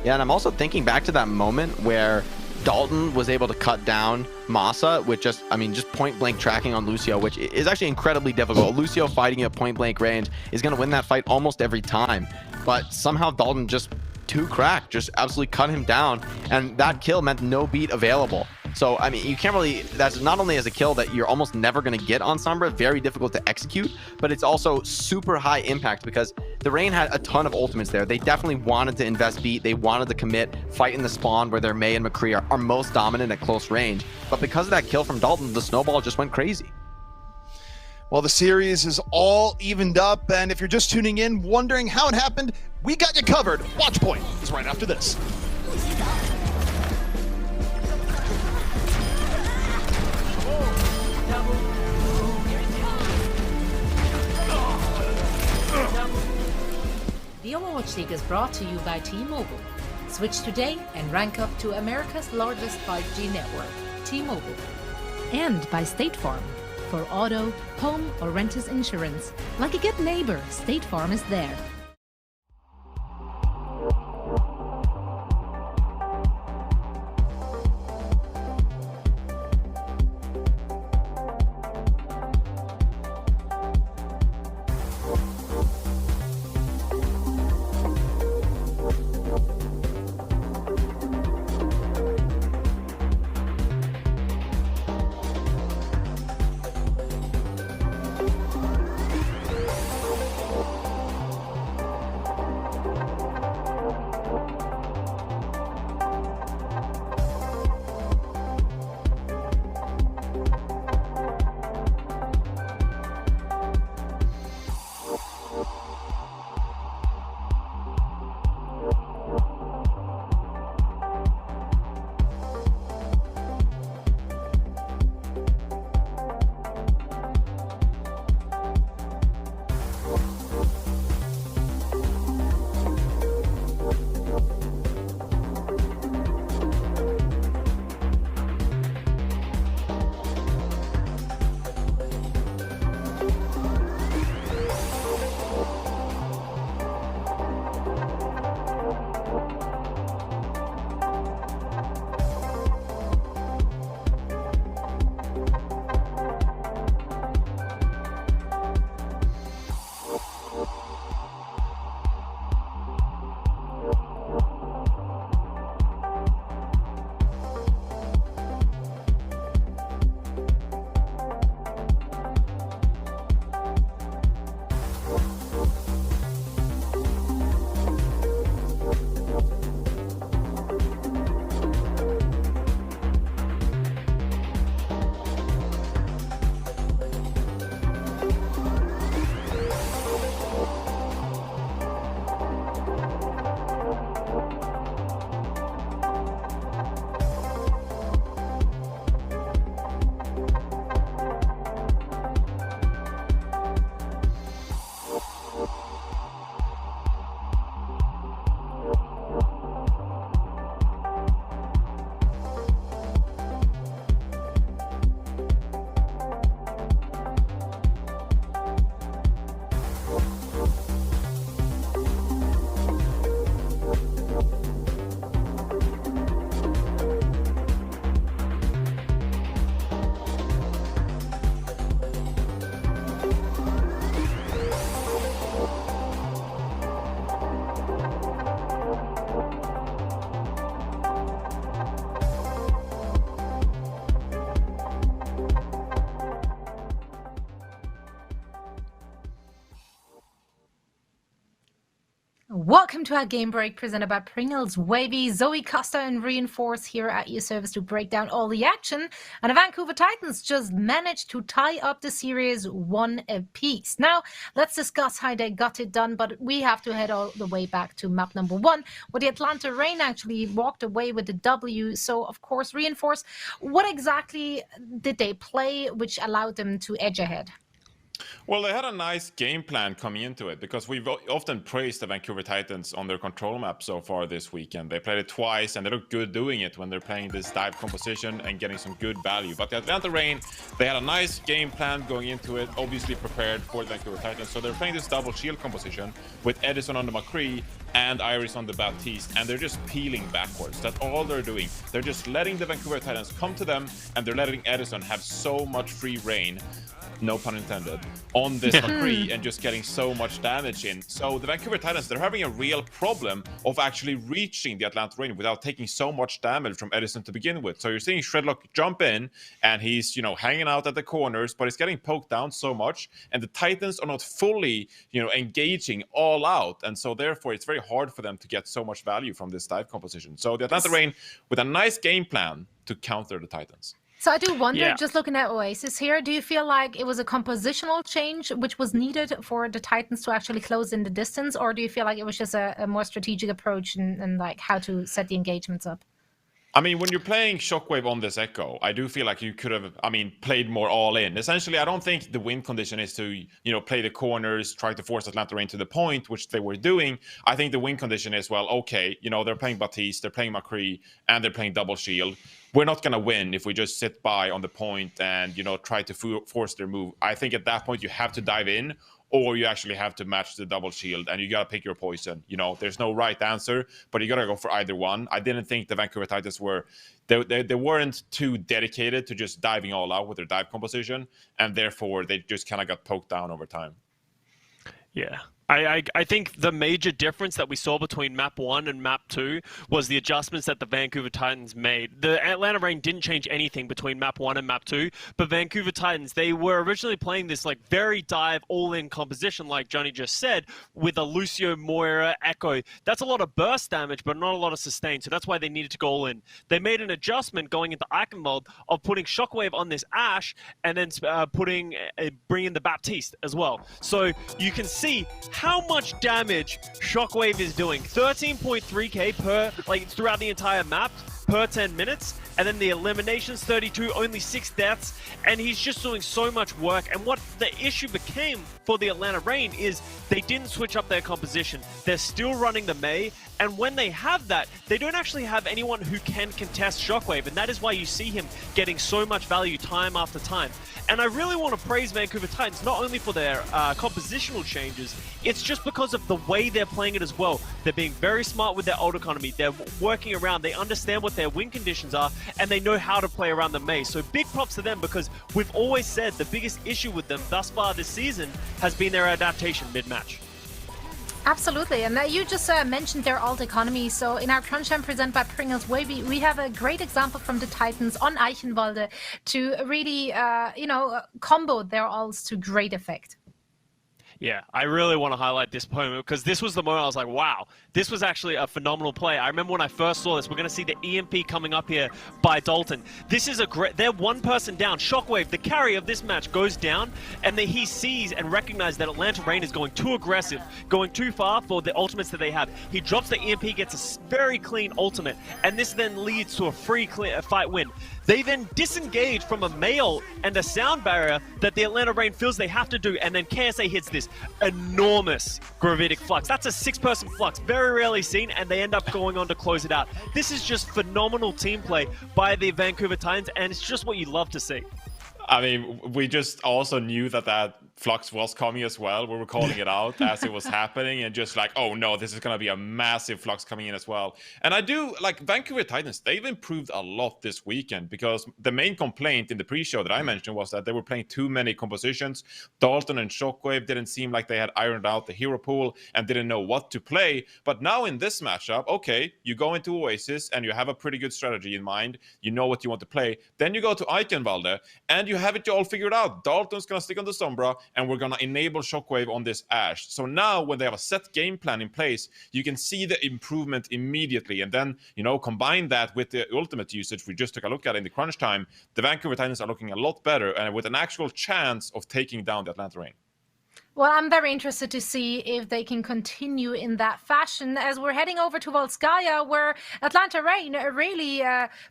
Yeah, and I'm also thinking back to that moment where Dalton was able to cut down Masa with just point blank tracking on Lucio, which is actually incredibly difficult. Lucio fighting at point blank range is going to win that fight almost every time, but somehow Dalton just too cracked, just absolutely cut him down, and that kill meant no beat available. So I mean, you can't really, that's not only as a kill that you're almost never going to get on Sombra, very difficult to execute, but it's also super high impact because the Reign had a ton of ultimates there. They definitely wanted to invest beat, they wanted to commit, fight in the spawn where their May and McCree are most dominant at close range, but because of that kill from Dalton, the snowball just went crazy. Well, the series is all evened up, and if you're just tuning in, wondering how it happened, we got you covered. Watch Point is right after this. The Overwatch League is brought to you by T-Mobile. Switch today and rank up to America's largest 5G network, T-Mobile. And by State Farm. For auto, home, or renters insurance, like a good neighbor, State Farm is there. Welcome to our game break presented by Pringles, Wavy, Zoe Costa and Reinforce here at your service to break down all the action. And the Vancouver Titans just managed to tie up the series 1 apiece. Now, let's discuss how they got it done, but we have to head all the way back to map number 1, where the Atlanta Reign actually walked away with the W. So, of course, Reinforce, what exactly did they play which allowed them to edge ahead? Well, they had a nice game plan coming into it because we've often praised the Vancouver Titans on their control map so far this weekend. They played it twice and they look good doing it when they're playing this dive composition and getting some good value. But the Atlanta Reign, they had a nice game plan going into it, obviously prepared for the Vancouver Titans. So they're playing this double shield composition with Edison on the McCree and Iris on the Baptiste, and they're just peeling backwards. That's all they're doing. They're just letting the Vancouver Titans come to them, and they're letting Edison have so much free reign, no pun intended, on this McCree and just getting so much damage in. So the Vancouver Titans, they're having a real problem of actually reaching the Atlanta Reign without taking so much damage from Edison to begin with. So you're seeing Shredlock jump in and he's, hanging out at the corners, but he's getting poked down so much. And the Titans are not fully, engaging all out. And so therefore it's very hard for them to get so much value from this dive composition. So the Atlanta Reign with a nice game plan to counter the Titans. So I do wonder, Yeah. just looking at Oasis here, do you feel like it was a compositional change which was needed for the Titans to actually close in the distance, or do you feel like it was just a more strategic approach and like how to set the engagements up? I mean, when you're playing Shockwave on this Echo, I do feel like you could have, played more all in. Essentially, I don't think the win condition is to, play the corners, try to force Atlanta Reign to the point, which they were doing. I think the win condition is, well, okay, they're playing Baptiste, they're playing McCree, and they're playing Double Shield. We're not going to win if we just sit by on the point and, try to force their move. I think at that point, you have to dive in, or you actually have to match the Double Shield, and you got to pick your poison. There's no right answer, but you got to go for either one. I didn't think the Vancouver Titans they weren't too dedicated to just diving all out with their dive composition, and therefore they just kind of got poked down over time. Yeah. I think the major difference that we saw between map 1 and map 2 was the adjustments that the Vancouver Titans made. The Atlanta Reign didn't change anything between map 1 and map 2, but Vancouver Titans, they were originally playing this like very dive all-in composition, like Johnny just said, with a Lucio, Moira, Echo. That's a lot of burst damage, but not a lot of sustain, so that's why they needed to go all in. They made an adjustment going into Eichenwald of putting Shockwave on this Ashe, and then bringing the Baptiste as well. So you can see how much damage Shockwave is doing. 13.3k per, throughout the entire map per 10 minutes. And then the eliminations, 32, only 6 deaths. And he's just doing so much work. And what the issue became for the Atlanta Reign is they didn't switch up their composition. They're still running the Mei. And when they have that, they don't actually have anyone who can contest Shockwave. And that is why you see him getting so much value time after time. And I really want to praise Vancouver Titans, not only for their compositional changes, it's just because of the way they're playing it as well. They're being very smart with their ult economy. They're working around. They understand what their win conditions are, and they know how to play around the Mei. So big props to them, because we've always said the biggest issue with them thus far this season has been their adaptation mid-match. Absolutely, and you just mentioned their alt economy. So in our crunch time presented by Pringles Wavy, we have a great example from the Titans on Eichenwald to really, combo their alts to great effect. Yeah, I really want to highlight this moment, because this was the moment I was like, wow, this was actually a phenomenal play. I remember when I first saw this, we're going to see the EMP coming up here by Dalton. This is a great, they're one person down. Shockwave, the carry of this match, goes down, and then he sees and recognizes that Atlanta Reign is going too aggressive, going too far for the ultimates that they have. He drops the EMP, gets a very clean ultimate, and this then leads to a free fight win. They then disengage from a mail and a sound barrier that the Atlanta Reign feels they have to do, and then KSA hits this enormous gravitic flux. That's a 6-person flux, very rarely seen, and they end up going on to close it out. This is just phenomenal team play by the Vancouver Titans, and it's just what you love to see. I mean, we just also knew that flux was coming as well. We were calling it out as it was happening, and just like, oh no, this is going to be a massive flux coming in as well. And I do like Vancouver Titans. They've improved a lot this weekend, because the main complaint in the pre-show that I mentioned was that they were playing too many compositions. Dalton and Shockwave didn't seem like they had ironed out the hero pool and didn't know what to play. But now in this matchup, okay, you go into Oasis and you have a pretty good strategy in mind. You know what you want to play. Then you go to Eichenwald and you have it all figured out. Dalton's going to stick on the Sombra, and we're going to enable Shockwave on this Ashe. So now when they have a set game plan in place, you can see the improvement immediately. And then, combine that with the ultimate usage we just took a look at in the crunch time, the Vancouver Titans are looking a lot better, and with an actual chance of taking down the Atlanta Reign. Well, I'm very interested to see if they can continue in that fashion, as we're heading over to Volskaya, where Atlanta Reign really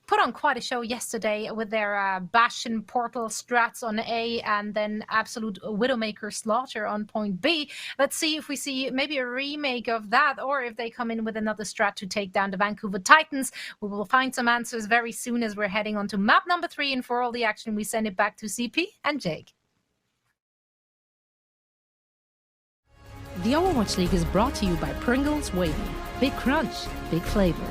put on quite a show yesterday with their Bastion Portal strats on A, and then absolute Widowmaker Slaughter on point B. Let's see if we see maybe a remake of that, or if they come in with another strat to take down the Vancouver Titans. We will find some answers very soon, as we're heading on to map number 3, and for all the action, we send it back to CP and Jake. The Overwatch League is brought to you by Pringles Wavy. Big crunch, big flavor.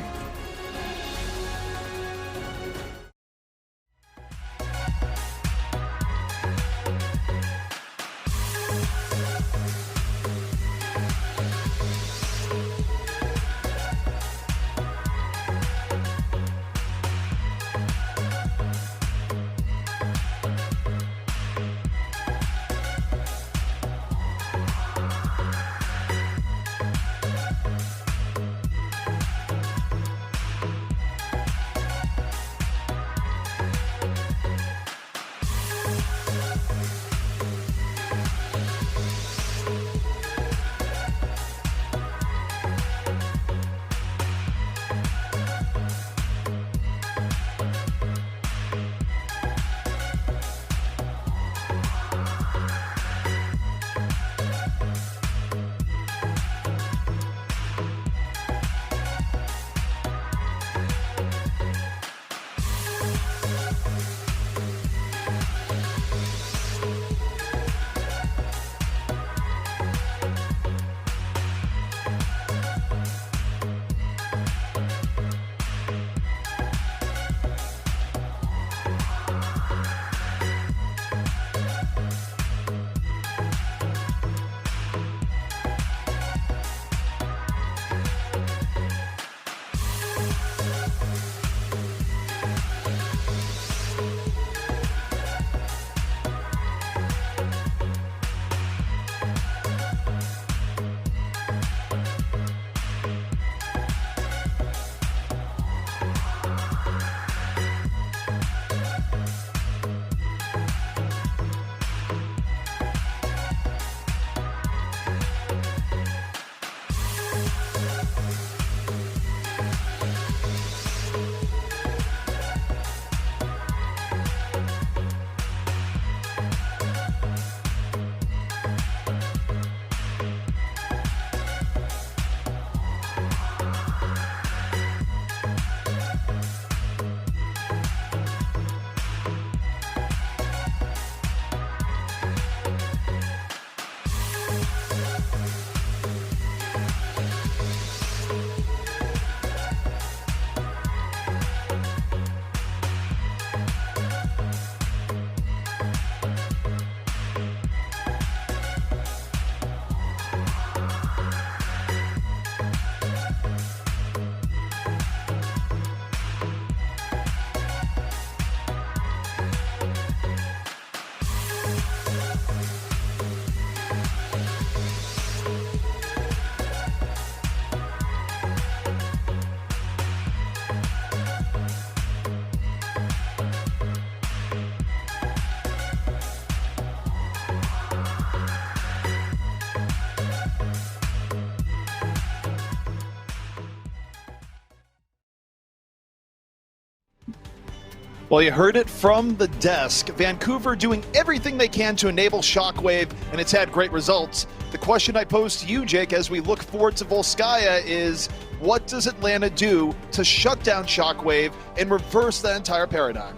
Well, you heard it from the desk. Vancouver doing everything they can to enable Shockwave, and it's had great results. The question I pose to you, Jake, as we look forward to Volskaya is, what does Atlanta do to shut down Shockwave and reverse that entire paradigm?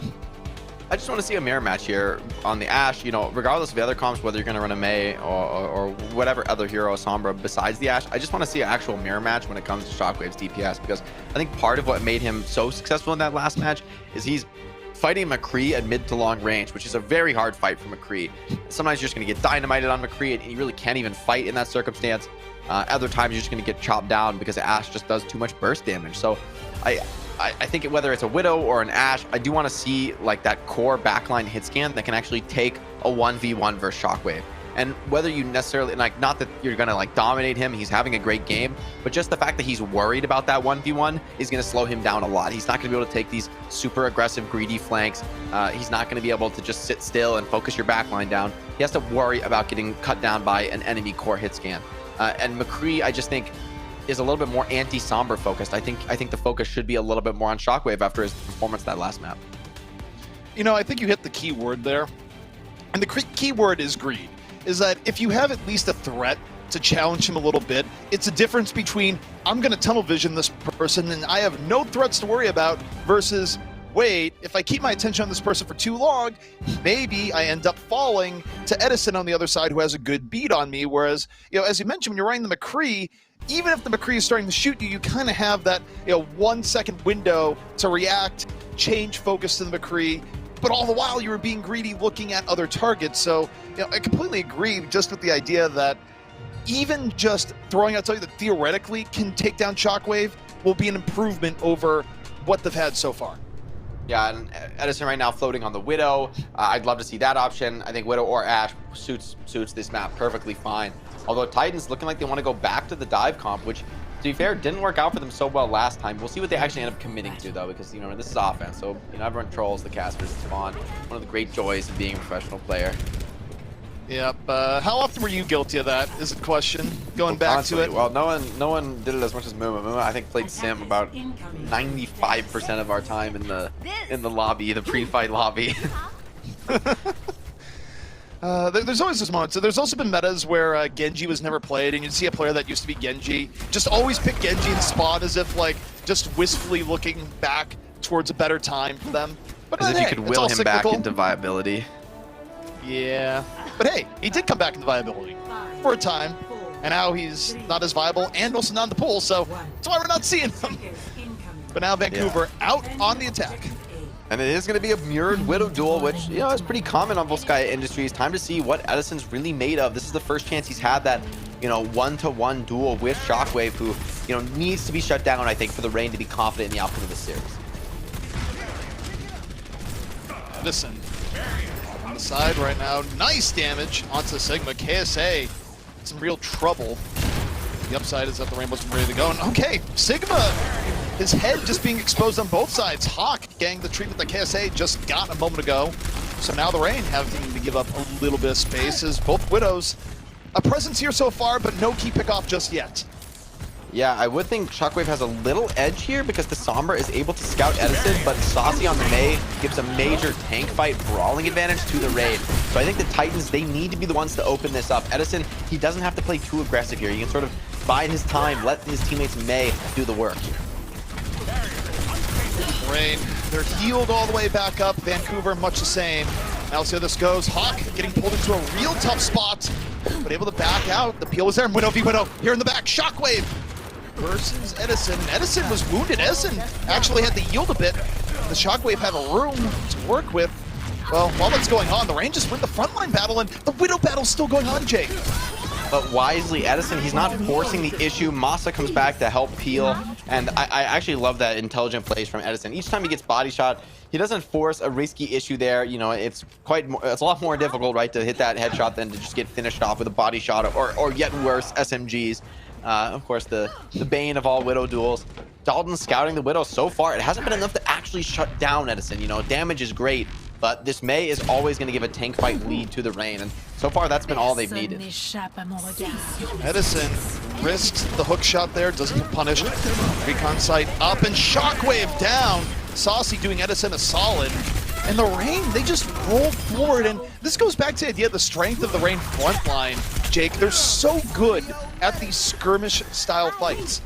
I just want to see a mirror match here on the Ashe, you know, regardless of the other comps, whether you're going to run a Mei or whatever other hero, Sombra, besides the Ashe. I just want to see an actual mirror match when it comes to Shockwave's DPS, because I think part of what made him so successful in that last match is he's fighting McCree at mid to long range, which is a very hard fight for McCree. Sometimes you're just going to get dynamited on McCree and you really can't even fight in that circumstance. Other times you're just going to get chopped down because Ashe just does too much burst damage. So I think whether it's a Widow or an Ashe, I do want to see like that core backline hit scan that can actually take a 1v1 versus Shockwave. And whether you necessarily, like, not that you're going to like dominate him, he's having a great game, but just the fact that he's worried about that 1v1 is going to slow him down a lot. He's not going to be able to take these super aggressive, greedy flanks. He's not going to be able to just sit still and focus your backline down. He has to worry about getting cut down by an enemy core hit scan. And McCree, I just think, is a little bit more anti-Sombra focused. I think the focus should be a little bit more on Shockwave after his performance that last map. You know, I think you hit the key word there. And the key word is greed. Is that if you have at least a threat to challenge him a little bit, it's a difference between, I'm going to tunnel vision this person and I have no threats to worry about, versus, wait, if I keep my attention on this person for too long, maybe I end up falling to Edison on the other side who has a good beat on me. Whereas, you know, as you mentioned, when you're running the McCree, even if the McCree is starting to shoot you, you kind of have that, you know, 1 second window to react, change focus to the McCree, but all the while you were being greedy looking at other targets. So, you know, I completely agree just with the idea that even just throwing out something that theoretically can take down Shockwave will be an improvement over what they've had so far. Yeah, and Edison right now floating on the Widow. I'd love to see that option. I think Widow or Ashe suits this map perfectly fine. Although Titans looking like they want to go back to the dive comp, which, to be fair, didn't work out for them so well last time. We'll see what they actually end up committing to, though, because, you know, this is offense, so, you know, everyone trolls the casters and spawn. One of the great joys of being a professional player. Yep. How often were you guilty of that, is the question, going back Constantly. to it? Well, no one did it as much as Muma. Muma, I think, played Sim about 95% of our time in the lobby, the pre-fight lobby. There's always this moment. So there's also been metas where Genji was never played, and you'd see a player that used to be Genji just always pick Genji and spawn as if, like, just wistfully looking back towards a better time for them. But As if hey, you could it's will all him cyclical. back into viability. Yeah. But hey, he did come back into viability for a time, and now he's not as viable and also not in the pool, so that's why we're not seeing him. But now Vancouver out on the attack. And it is going to be a mirrored Widow duel, which, you know, is pretty common on Volskaya Industries. Time to see what Edison's really made of. This is the first chance he's had that, you know, 1-to-1 duel with Shockwave, who, you know, needs to be shut down, I think, for the Reign to be confident in the outcome of this series. Edison on the side right now. Nice damage onto Sigma. KSA in some real trouble. The upside is that the Rainbow's ready to go. And okay, Sigma, his head just being exposed on both sides. Hawk getting the treatment that KSA just got a moment ago. So now the Reign having to give up a little bit of space as both Widows. A presence here so far, but no key pick off just yet. Yeah, I would think Shockwave has a little edge here because the Sombra is able to scout Edison, but Saucy on the Mei gives a major tank fight brawling advantage to the Raid. So I think the Titans, they need to be the ones to open this up. Edison, he doesn't have to play too aggressive here. He can sort of bide his time, let his teammates Mei do the work. Rain, they're healed all the way back up. Vancouver, much the same. Now see how this goes. Hawk getting pulled into a real tough spot, but able to back out. The peel was there. Widow v Widow here in the back. Shockwave versus Edison. Edison was wounded. Edison actually had to yield a bit. The Shockwave had a room to work with. Well, while that's going on, the Reign just win the frontline battle, and the Widow battle's still going on, Jake. But wisely, Edison, he's not forcing the issue. Masa comes back to help peel, and I actually love that intelligent plays from Edison. Each time he gets body shot, he doesn't force a risky issue there. You know, it's a lot more difficult, right, to hit that headshot than to just get finished off with a body shot or yet worse, SMGs. Of course, the bane of all Widow duels. Dalton scouting the Widow so far. It hasn't been enough to actually shut down Edison. You know, damage is great, but this Mei is always going to give a tank fight lead to the Reign, and so far that's been all they've needed. Edison risks the hook shot there, doesn't get punished. Recon sight up and Shockwave down. Saucy doing Edison a solid. And the Reign, they just roll forward, and this goes back to the idea of the strength of the Reign front line, Jake. They're so good at these skirmish-style fights.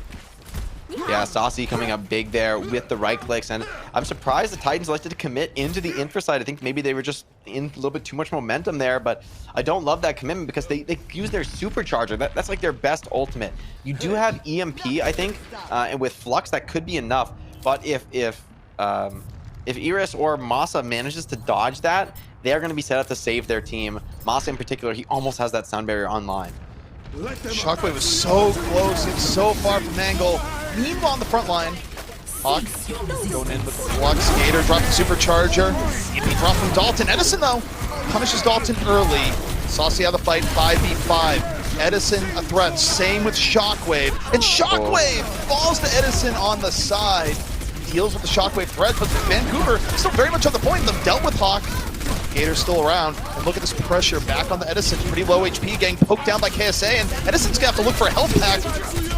Yeah, Saucy coming up big there with the right clicks, and I'm surprised the Titans elected to commit into the infra side. I think maybe they were just in a little bit too much momentum there, but I don't love that commitment because they use their supercharger. That's like their best ultimate. You do have EMP, I think, and with Flux that could be enough, but if Iris or Masa manages to dodge that, they are going to be set up to save their team. Masa in particular, he almost has that sound barrier online. Shockwave was so close, it's so far from angle. Meanwhile on the front line, Hawk going in with Flux. Gator dropping supercharger. EMP drop from Dalton. Edison though punishes Dalton early. Saucy out of the fight, 5v5. Edison a threat, same with Shockwave. And Shockwave falls to Edison on the side. Deals with the Shockwave threat, but Vancouver still very much on the point. They've dealt with Hawk. Gator's still around, and look at this pressure back on the Edison. Pretty low HP, getting poked down by KSA, and Edison's gonna have to look for a health pack,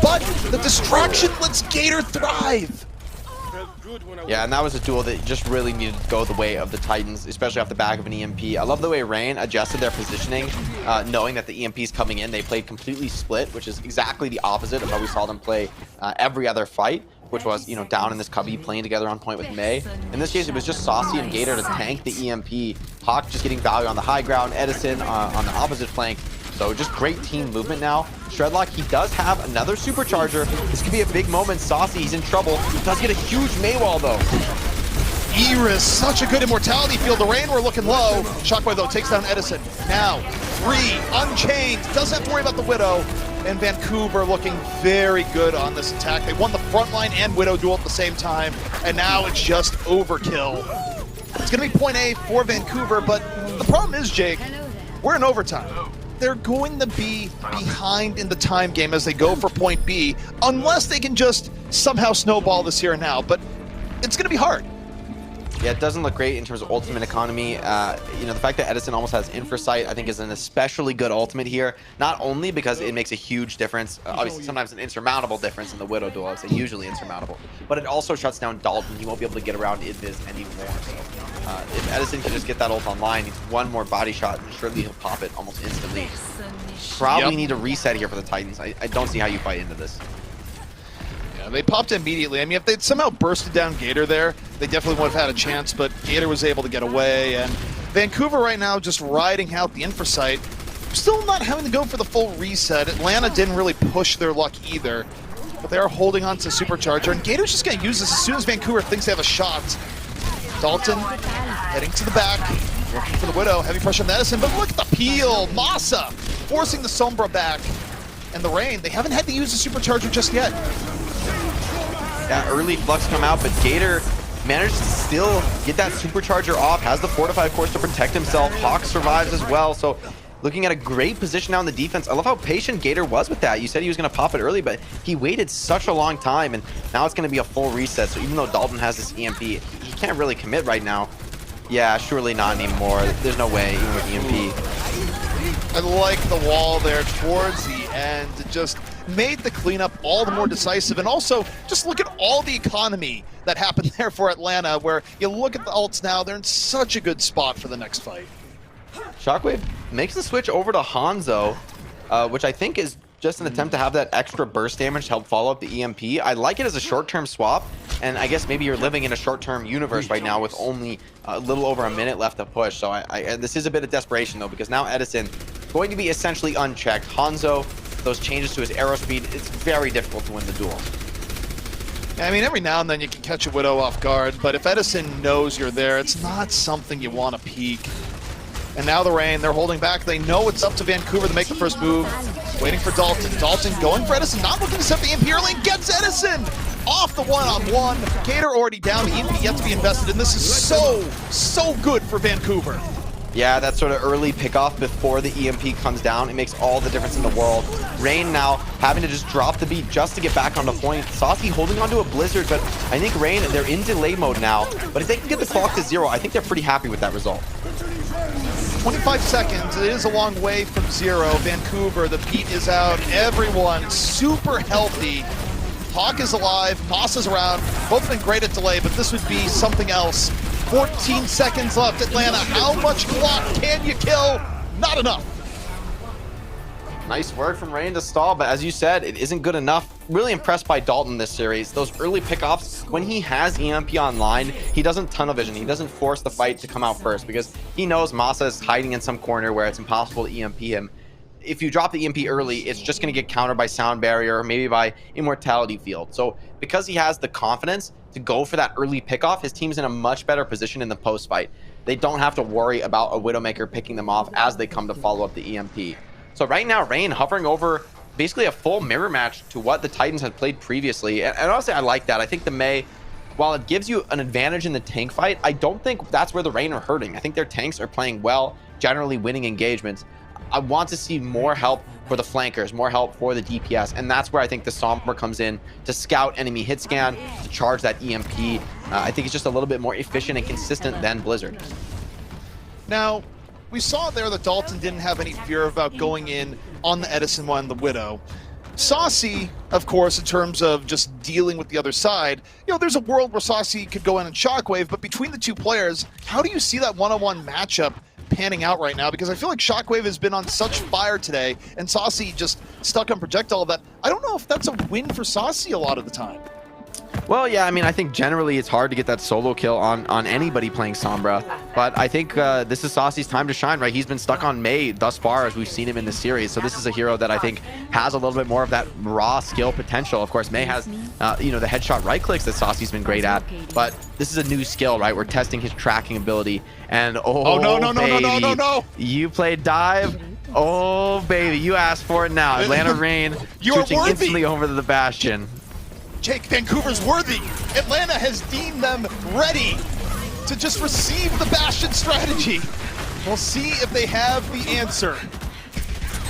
but the distraction lets Gator thrive. Yeah, and that was a duel that just really needed to go the way of the Titans, especially off the back of an EMP. I love the way Reign adjusted their positioning, knowing that the EMP is coming in. They played completely split, which is exactly the opposite of how we saw them play every other fight, which was, you know, down in this cubby playing together on point with Mei. In this case, it was just Saucy and Gator to tank the EMP. Hawk just getting value on the high ground, Edison on the opposite flank. So just great team movement now. Shredlock, he does have another supercharger. This could be a big moment. Saucy, he's in trouble. He does get a huge Mei wall though. Iris, such a good immortality field. The Reign were looking low. Shockwave though takes down Edison. Now, free, unchained, doesn't have to worry about the Widow. And Vancouver looking very good on this attack. They won the frontline and Widow duel at the same time, and now it's just overkill. It's going to be point A for Vancouver, but the problem is, Jake, we're in overtime. They're going to be behind in the time game as they go for point B, unless they can just somehow snowball this here and now, but it's going to be hard. Yeah, it doesn't look great in terms of ultimate economy. You know, the fact that Edison almost has Infrasight, I think, is an especially good ultimate here. Not only because it makes a huge difference, obviously sometimes an insurmountable difference in the Widow duel, I would say usually insurmountable, but it also shuts down Dalton. He won't be able to get around Invis anymore. So if Edison can just get that ult online, needs one more body shot, and surely he'll pop it almost instantly. Probably need a reset here for the Titans. I don't see how you fight into this. They popped immediately. I mean, if they'd somehow bursted down Gator there, they definitely would have had a chance, but Gator was able to get away, and Vancouver right now just riding out the Infrasight, still not having to go for the full reset. Atlanta didn't really push their luck either, but they are holding on to Supercharger, and Gator's just going to use this as soon as Vancouver thinks they have a shot. Dalton heading to the back, looking for the Widow, heavy pressure on Edison, but look at the peel! Masa forcing the Sombra back, and the Reign, they haven't had to use the Supercharger just yet. Yeah, early Flux come out, but Gator managed to still get that supercharger off, has the fortified course to protect himself. Hawk survives as well, so looking at a great position now in the defense. I love how patient Gator was with that. You said he was going to pop it early, but he waited such a long time, and now it's going to be a full reset. So even though Dalton has this EMP, he can't really commit right now. Yeah, surely not anymore. There's no way, even with EMP. I like the wall there towards the end. It just made the cleanup all the more decisive, and also just look at all the economy that happened there for Atlanta, where you look at the ults now, they're in such a good spot for the next fight. Shockwave makes the switch over to Hanzo, which I think is just an attempt to have that extra burst damage to help follow up the EMP. I like it as a short-term swap, and I guess maybe you're living in a short-term universe right now with only a little over a minute left to push. So this is a bit of desperation though, because now Edison going to be essentially unchecked. Hanzo, those changes to his arrow speed, it's very difficult to win the duel. I mean, every now and then you can catch a Widow off guard, but if Edison knows you're there, it's not something you want to peek. And now the Reign, they're holding back. They know it's up to Vancouver to make the first move. Waiting for Dalton. Dalton going for Edison, not looking to set the EMP early, gets Edison off the one-on-one. Gator already down, the EMP yet to be invested, and this is so good for Vancouver. Yeah, that sort of early pickoff before the EMP comes down, it makes all the difference in the world. Reign now having to just drop the beat just to get back on the point. Saucy holding onto a Blizzard, but I think Reign, they're in delay mode now. But if they can get the clock to 0, I think they're pretty happy with that result. 25 seconds, it is a long way from 0. Vancouver, the beat is out, everyone super healthy. Hawk is alive, Moss is around, both been great at delay, but this would be something else 14 seconds left. Atlanta, how much clock can you kill? Not enough. Nice work from Rain to stall, but as you said, it isn't good enough. Really impressed by Dalton this series. Those early pickoffs, when he has EMP online, he doesn't tunnel vision. He doesn't force the fight to come out first because he knows Masa is hiding in some corner where it's impossible to EMP him. If you drop the EMP early, it's just going to get countered by Sound Barrier or maybe by Immortality Field. So because he has the confidence to go for that early pickoff, his team's in a much better position in the post fight. They don't have to worry about a Widowmaker picking them off as they come to follow up the EMP. So right now, Rain hovering over basically a full mirror match to what the Titans had played previously. And honestly, I like that. I think the Mei, while it gives you an advantage in the tank fight, I don't think that's where the Rain are hurting. I think their tanks are playing well, generally winning engagements. I want to see more help for the flankers, more help for the DPS, and that's where I think the Sombra comes in to scout enemy hit scan, to charge that EMP. I think it's just a little bit more efficient and consistent than Blizzard. Now, we saw there that Dalton didn't have any fear about going in on the Edison one, the Widow. Saucy, of course, in terms of just dealing with the other side, you know, there's a world where Saucy could go in and Shockwave, but between the two players, how do you see that one-on-one matchup panning out right now? Because I feel like Shockwave has been on such fire today, and Saucy just stuck on projectile that I don't know if that's a win for Saucy a lot of the time. Well, yeah, I mean, I think generally it's hard to get that solo kill on anybody playing Sombra, but I think this is Saucy's time to shine, right? He's been stuck on Mei thus far as we've seen him in the series, so this is a hero that I think has a little bit more of that raw skill potential. Of course, Mei has, you know, the headshot right clicks that Saucy's been great at, but this is a new skill, right? We're testing his tracking ability, and no, you played dive. Oh, baby, you asked for it now. Atlanta Rain switching instantly over to the Bastion. Jake, Vancouver's worthy. Atlanta has deemed them ready to just receive the Bastion strategy. We'll see if they have the answer.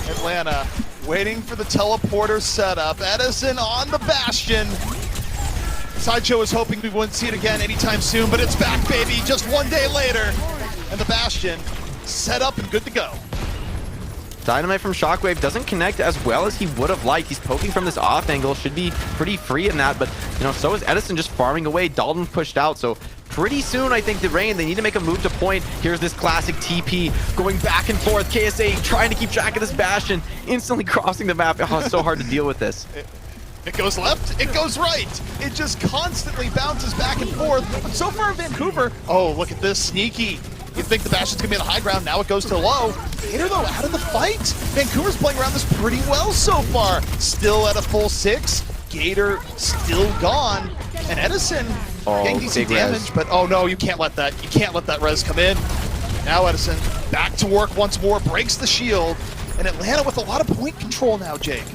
Atlanta waiting for the teleporter setup. Edison on the Bastion. Sideshow was hoping we wouldn't see it again anytime soon, but it's back, baby, just one day later. And the Bastion set up and good to go. Dynamite from Shockwave doesn't connect as well as he would have liked. He's poking from this off angle, should be pretty free in that, but you know, so is Edison just farming away. Dalton pushed out, so pretty soon I think the Rain, they need to make a move to point. Here's this classic TP going back and forth. KSA trying to keep track of this Bastion, instantly crossing the map. Oh, it's so hard to deal with this. It goes left, it goes right. It just constantly bounces back and forth. But so far Vancouver, oh, look at this, sneaky. You think the Bastion's gonna be on the high ground, now it goes to low. Gator, though, out of the fight. Vancouver's playing around this pretty well so far. Still at a full 6. Gator still gone. And Edison getting decent damage, but oh no, you can't let that res come in. Now Edison back to work once more, breaks the shield. And Atlanta with a lot of point control now, Jake.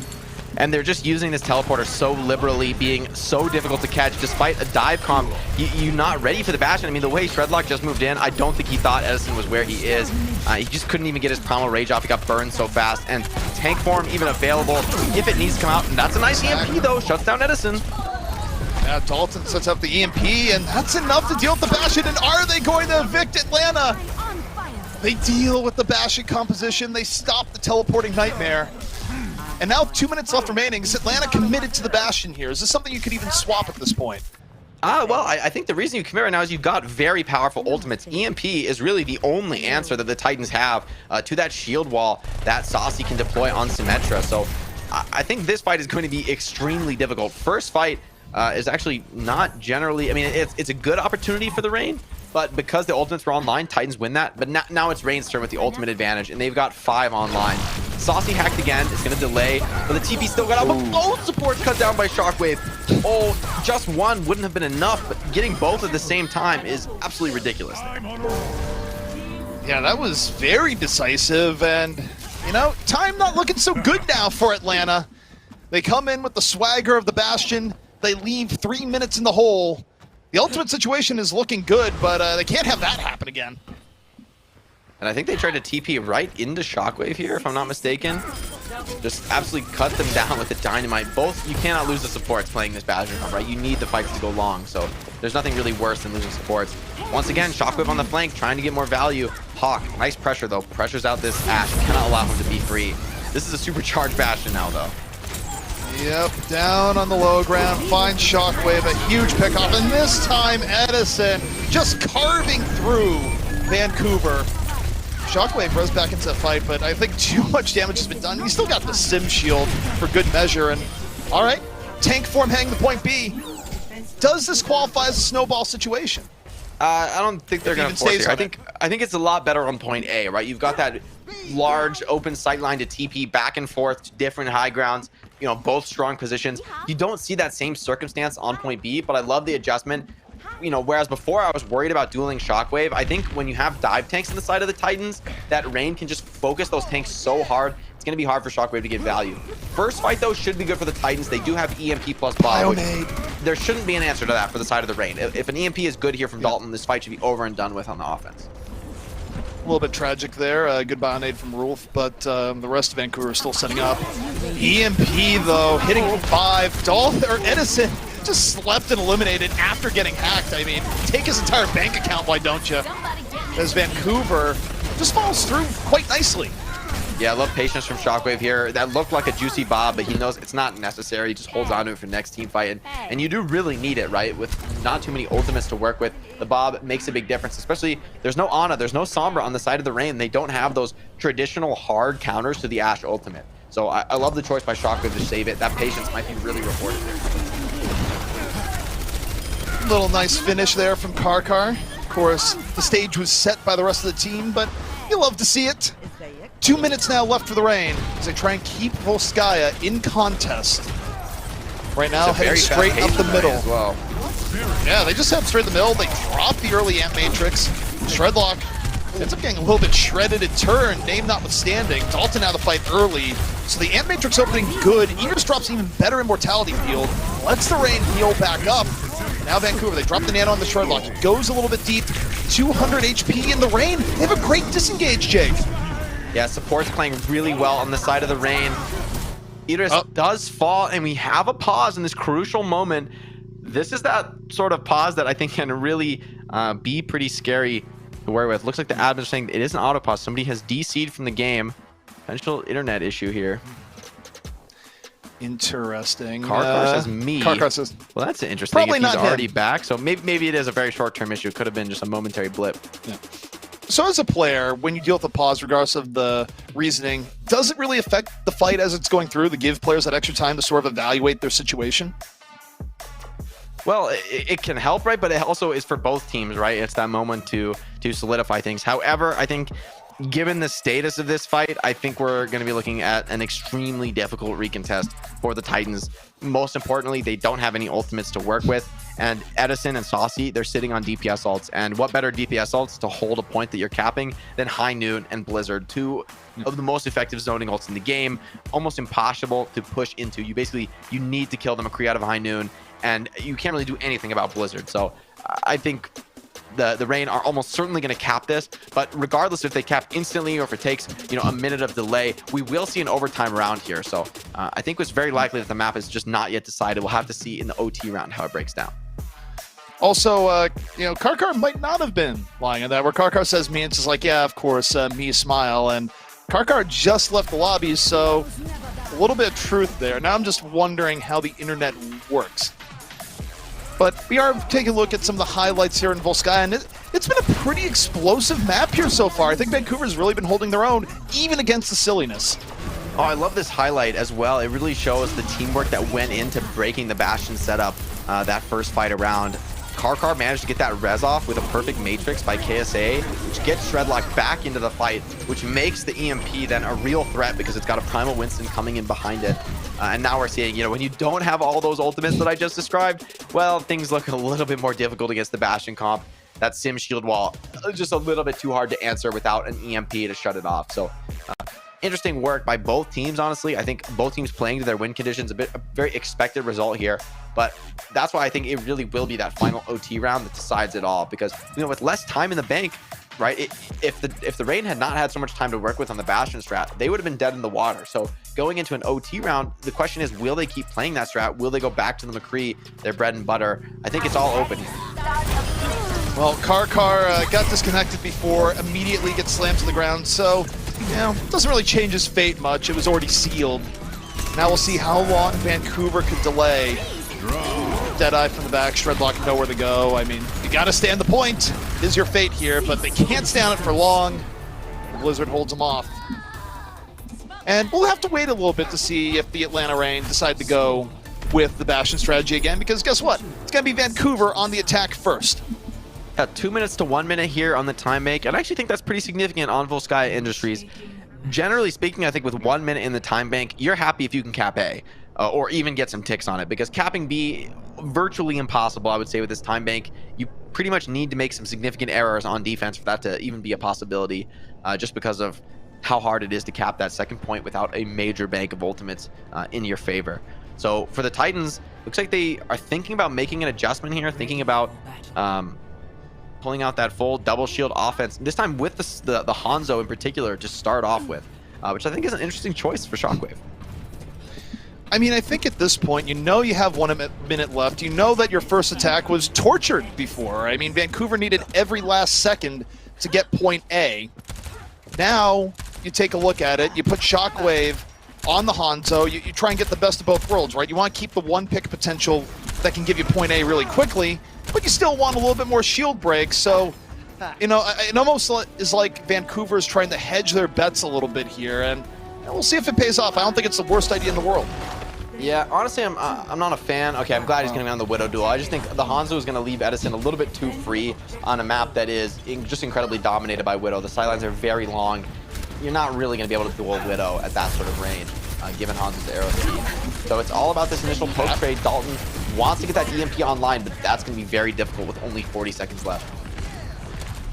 And they're just using this teleporter so liberally, being so difficult to catch despite a dive comp. You're not ready for the Bastion. I mean, the way Shredlock just moved in, I don't think he thought Edison was where he is. He just couldn't even get his Primal Rage off. He got burned so fast. And tank form even available if it needs to come out. And that's a nice EMP though, shuts down Edison. Now Dalton sets up the EMP, and that's enough to deal with the Bastion. And are they going to evict Atlanta? They deal with the Bastion composition. They stop the teleporting Nightmare. And now 2 minutes left remaining. Is Atlanta committed to the Bastion here? Is this something you could even swap at this point? Well, I think the reason you commit right now is you've got very powerful ultimates. EMP is really the only answer that the Titans have to that shield wall that Saucy can deploy on Symmetra. So I think this fight is going to be extremely difficult. First fight is actually not generally, I mean, it's a good opportunity for the Rain, but because the ultimates were online, Titans win that. But now it's Rain's turn with the ultimate advantage, and they've got 5 online. Saucy hacked again. It's going to delay, but the TP still got out. But both supports cut down by Shockwave. Oh, just one wouldn't have been enough, but getting both at the same time is absolutely ridiculous. Yeah, that was very decisive, and, you know, time not looking so good now for Atlanta. They come in with the swagger of the Bastion. They leave 3 minutes in the hole. The ultimate situation is looking good, but they can't have that happen again. And I think they tried to TP right into Shockwave here, if I'm not mistaken. Just absolutely cut them down with the Dynamite. Both, you cannot lose the supports playing this Badger comp, right? You need the fights to go long, so there's nothing really worse than losing supports. Once again, Shockwave on the flank, trying to get more value. Hawk, nice pressure though. Pressures out this Ashe, cannot allow him to be free. This is a supercharged Bastion now though. Yep, down on the low ground, finds Shockwave, a huge pickoff, and this time Edison just carving through Vancouver. Shockwave rose back into the fight, but I think too much damage has been done. He's still got the sim shield for good measure, and all right, tank form hang the point B. Does this qualify as a snowball situation? I don't think they're going to force it. I think it's a lot better on point A, right? You've got that large open sight line to TP back and forth to different high grounds, you know, both strong positions. You don't see that same circumstance on point B, but I love the adjustment. You know, whereas before I was worried about dueling Shockwave, I think when you have dive tanks on the side of the Titans, that Rain can just focus those tanks so hard, it's going to be hard for Shockwave to get value. First fight, though, should be good for the Titans. They do have EMP plus Bob. There shouldn't be an answer to that for the side of the Rain. If an EMP is good here from Dalton, this fight should be over and done with on the offense. A little bit tragic there. Good bionade from Rolf, but the rest of Vancouver is still setting up. EMP, though, hitting 5. Dalton, or Edison, just slept and eliminated after getting hacked. I mean, take his entire bank account, why don't you? As Vancouver just follows through quite nicely. Yeah, I love patience from Shockwave here. That looked like a juicy Bob, but he knows it's not necessary. He just holds on to it for next team fight. And you do really need it, right? With not too many ultimates to work with, the Bob makes a big difference, especially there's no Ana, there's no Sombra on the side of the Rain. They don't have those traditional hard counters to the Ashe ultimate. So I love the choice by Shockwave to save it. That patience might be really rewarded there. Little nice finish there from Karkar. Of course, the stage was set by the rest of the team, but you love to see it. 2 minutes now left for the Rain as they try and keep Volskaya in contest. Right now, heading straight up the middle. As well. Yeah, they just head straight in the middle. They drop the early Ant Matrix. Shredlock ends up getting a little bit shredded in turn, name notwithstanding. Dalton out of the fight early. So the Ant Matrix opening good. Eagers drops even better Immortality field. Lets the Rain heal back up. Now Vancouver, they drop the nano on the Shredlock. It goes a little bit deep. 200 HP in the Rain. They have a great disengage, Jake. Yeah, support's playing really well on the side of the Rain. Idris does fall, and we have a pause in this crucial moment. This is that sort of pause that I think can really be pretty scary to work with. Looks like the admin is saying it is an auto pause. Somebody has DC'd from the game. Potential internet issue here. Interesting. Karkar says me. Karkar says, well, that's interesting. Probably if he's not already him. back. So maybe it is a very short-term issue. It could have been just a momentary blip. Yeah. So as a player, when you deal with a pause, regardless of the reasoning, does it really affect the fight as it's going through to give players that extra time to sort of evaluate their situation? Well, it can help, right? But it also is for both teams, right? It's that moment to solidify things. However, I think given the status of this fight, I think we're going to be looking at an extremely difficult recontest for the Titans. Most importantly, they don't have any ultimates to work with. And Edison and Saucy, they're sitting on DPS ults. And what better DPS ults to hold a point that you're capping than High Noon and Blizzard, two of the most effective zoning ults in the game. Almost impossible to push into. You need to kill the McCree out of High Noon, and you can't really do anything about Blizzard. So I think the Rain are almost certainly going to cap this, but regardless if they cap instantly or if it takes, you know, a minute of delay, we will see an overtime round here. So I think it's very likely that the map is just not yet decided. We'll have to see in the OT round how it breaks down. Also, you know, Karkar might not have been lying on that, where Karkar says me, and it's just like, yeah, of course, me smile, and Karkar just left the lobby, so a little bit of truth there. Now I'm just wondering how the internet works. But we are taking a look at some of the highlights here in Volskaya, and it's been a pretty explosive map here so far. I think Vancouver's really been holding their own, even against the silliness. Oh, I love this highlight as well. It really shows the teamwork that went into breaking the Bastion setup that first fight around. Karkar managed to get that res off with a perfect matrix by KSA, which gets Shredlock back into the fight, which makes the EMP then a real threat because it's got a Primal Winston coming in behind it. And now we're seeing, you know, when you don't have all those ultimates that I just described, well, things look a little bit more difficult against the Bastion comp. That Sim Shield wall, just a little bit too hard to answer without an EMP to shut it off. So interesting work by both teams, honestly. I think both teams playing to their win conditions, a very expected result here. But that's why I think it really will be that final OT round that decides it all. Because, you know, with less time in the bank, right, if the Rain had not had so much time to work with on the Bastion strat, they would have been dead in the water. So going into an OT round, the question is, will they keep playing that strat? Will they go back to the McCree, their bread and butter? I think it's all open here. Well, Karkar got disconnected before, immediately gets slammed to the ground, so, you know, doesn't really change his fate much. It was already sealed. Now we'll see how long Vancouver could delay. Deadeye from the back, Shredlock nowhere to go. I mean, you gotta stand the point, is your fate here, but they can't stand it for long. The Blizzard holds them off. And we'll have to wait a little bit to see if the Atlanta Reign decide to go with the Bastion strategy again, because guess what? It's gonna be Vancouver on the attack first. 2 minutes to 1 minute here on the time bank, and I actually think that's pretty significant on Volskaya Industries. Generally speaking, I think with 1 minute in the time bank, you're happy if you can cap A, or even get some ticks on it, because capping B, virtually impossible, I would say, with this time bank. You pretty much need to make some significant errors on defense for that to even be a possibility, just because of how hard it is to cap that second point without a major bank of ultimates in your favor. So for the Titans, looks like they are thinking about making an adjustment here, thinking about pulling out that full double shield offense, this time with the Hanzo in particular to start off with, which I think is an interesting choice for Shockwave. I mean, I think at this point, you know you have 1 minute left. You know that your first attack was tortured before. I mean, Vancouver needed every last second to get point A. Now, you take a look at it, you put Shockwave on the Hanzo, you try and get the best of both worlds, right? You want to keep the one pick potential that can give you point A really quickly, but you still want a little bit more shield break. So, you know, it almost is like Vancouver's trying to hedge their bets a little bit here, and we'll see if it pays off. I don't think it's the worst idea in the world. Yeah, honestly, I'm not a fan. Okay, I'm glad he's going to be on the Widow duel. I just think the Hanzo is going to leave Edison a little bit too free on a map that is just incredibly dominated by Widow. The sidelines are very long. You're not really going to be able to duel Widow at that sort of range, given Hanzo's arrow speed. So it's all about this initial poke trade. Dalton wants to get that EMP online, but that's going to be very difficult with only 40 seconds left.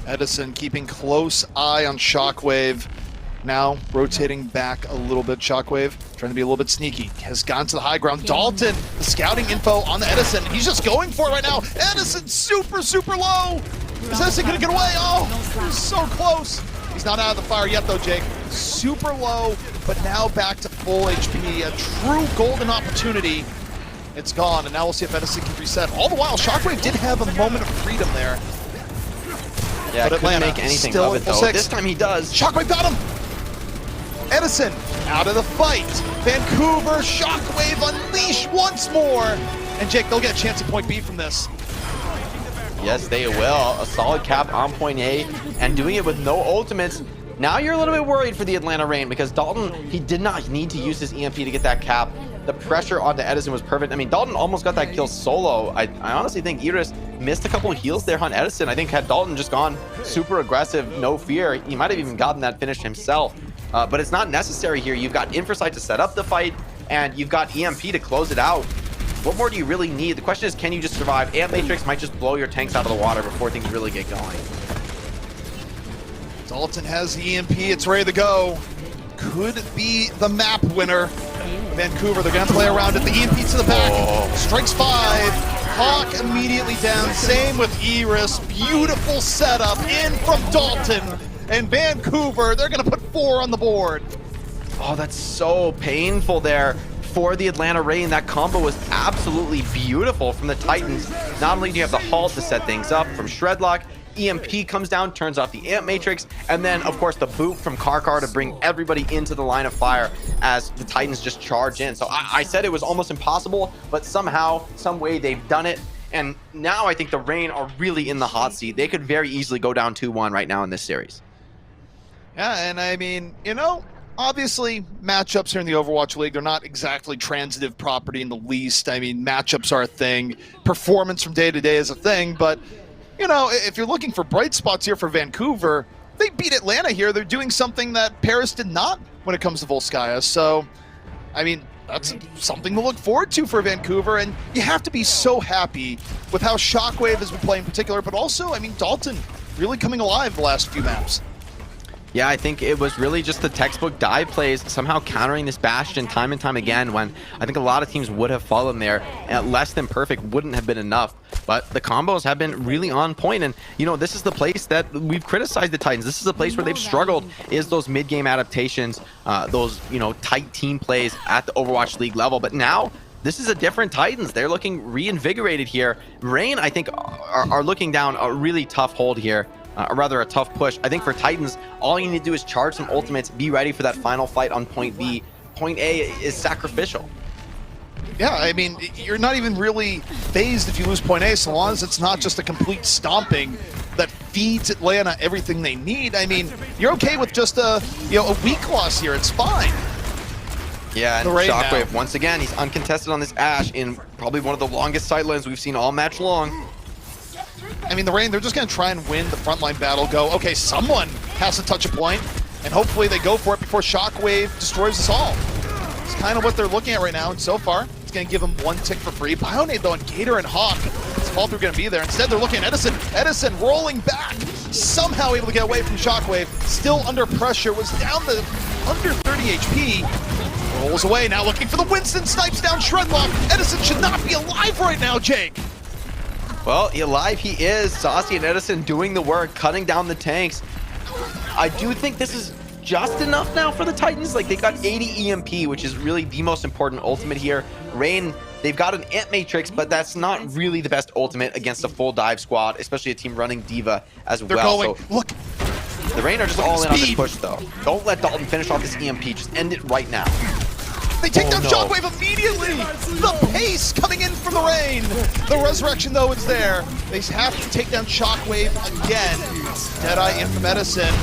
Edison keeping close eye on Shockwave. Now rotating back a little bit. Shockwave trying to be a little bit sneaky. Has gone to the high ground. Dalton, the scouting info on the Edison. He's just going for it right now. Edison super, super low. Is Edison going to get away? Oh, he's so close. He's not out of the fire yet though, Jake. Super low, but now back to full HP. A true golden opportunity. It's gone, and now we'll see if Edison can reset. All the while, Shockwave did have a moment of freedom there. Yeah, but couldn't Atlanta make anything still of it in full though. six. This time he does. Shockwave got him! Edison out of the fight. Vancouver, Shockwave unleash once more. And Jake, they'll get a chance at point B from this. Yes, they will. A solid cap on point A, and doing it with no ultimates. Now you're a little bit worried for the Atlanta Reign, because Dalton, he did not need to use his EMP to get that cap. The pressure onto Edison was perfect. I mean, Dalton almost got that kill solo. I honestly think Iris missed a couple of heals there on Edison. I think had Dalton just gone super aggressive, no fear, he might have even gotten that finish himself. But it's not necessary here. You've got Infrasight to set up the fight, and you've got EMP to close it out. What more do you really need? The question is, can you just survive? Ant Matrix might just blow your tanks out of the water before things really get going. Dalton has the EMP, it's ready to go. Could be the map winner. Vancouver, they're gonna play around it. The EMP to the back. Strikes 5. Hawk immediately down. Same with Iris. Beautiful setup in from Dalton. And Vancouver, they're gonna put 4 on the board. Oh, that's so painful there for the Atlanta Reign. That combo was absolutely beautiful from the Titans. Not only do you have the halt to set things up from Shredlock, EMP comes down, turns off the Ant Matrix, and then, of course, the boot from Karkar to bring everybody into the line of fire as the Titans just charge in. So I said it was almost impossible, but somehow, some way, they've done it. And now I think the Reign are really in the hot seat. They could very easily go down 2-1 right now in this series. Yeah, and I mean, you know, obviously matchups here in the Overwatch League, they're not exactly transitive property in the least. I mean, matchups are a thing. Performance from day to day is a thing, but you know, if you're looking for bright spots here for Vancouver, they beat Atlanta here. They're doing something that Paris did not when it comes to Volskaya. So, I mean, that's something to look forward to for Vancouver. And you have to be so happy with how Shockwave has been playing in particular, but also, I mean, Dalton really coming alive the last few maps. Yeah, I think it was really just the textbook dive plays somehow countering this Bastion time and time again, when I think a lot of teams would have fallen there, and less than perfect wouldn't have been enough. But the combos have been really on point, and you know, this is the place that we've criticized the Titans. This is the place where they've struggled, is those mid-game adaptations, those, you know, tight team plays at the Overwatch League level. But now this is a different Titans. They're looking reinvigorated here. Reign, I think, are looking down a really tough hold here. Or rather a tough push. I think for Titans, all you need to do is charge some ultimates, be ready for that final fight on point B. point A is sacrificial. Yeah, I mean, you're not even really phased if you lose point A, so long as it's not just a complete stomping that feeds Atlanta everything they need. I mean, you're okay with just a weak loss here. It's fine. Yeah, and now. Shockwave, once again, he's uncontested on this Ashe in probably one of the longest sight lanes we've seen all match long. I mean, the Reign, they're just going to try and win the frontline battle, go, okay, someone has to touch a point, and hopefully they go for it before Shockwave destroys us all. It's kind of what they're looking at right now, and so far, it's going to give them 1 tick for free. Bionade, though, and Gator and Hawk, this fall through going to be there. Instead, they're looking at Edison. Edison rolling back, somehow able to get away from Shockwave, still under pressure, was down to under 30 HP. Rolls away, now looking for the Winston, snipes down Shredlock. Edison should not be alive right now, Jake. Well, alive he is. Saucy and Edison doing the work, cutting down the tanks. I do think this is just enough now for the Titans. Like, they got 80 EMP, which is really the most important ultimate here. Reign, they've got an Ant Matrix, but that's not really the best ultimate against a full dive squad, especially a team running D.Va as They're well. going, So look. the Reign are just all in on this push, though. Don't let Dalton finish off this EMP. Just end it right now. They take down no. Shockwave immediately! The pace coming in from the Reign! The resurrection, though, is there. They have to take down Shockwave again. Deadeye in from Edison.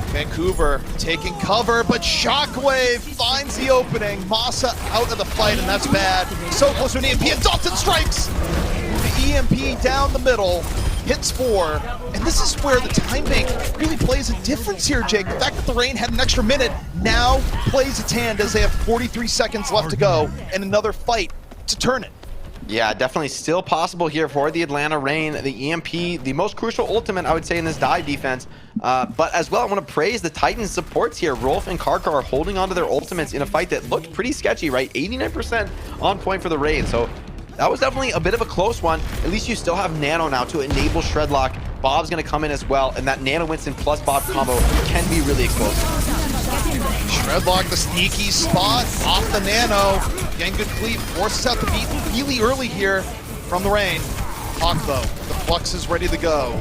Vancouver taking cover, but Shockwave finds the opening. Massa out of the fight, and that's bad. So close to an EMP, and Dalton strikes! The EMP down the middle, hits 4, and this is where the timing really plays a difference here, Jake. The fact that the Reign had an extra minute now plays its hand as they have 43 seconds left to go and another fight to turn it. Yeah, definitely still possible here for the Atlanta Reign. The EMP, the most crucial ultimate, I would say, in this dive defense. But as well, I want to praise the Titans supports here. Rolf and Karkar are holding on to their ultimates in a fight that looked pretty sketchy, right? 89% on point for the Reign. So that was definitely a bit of a close one. At least you still have Nano now to enable Shredlock. Bob's going to come in as well, and that Nano Winston plus Bob combo can be really explosive. Shredlock, the sneaky spot off the Nano. Getting good cleave, forces out the beat really early here from the Reign. Hawk, though, the Flux is ready to go.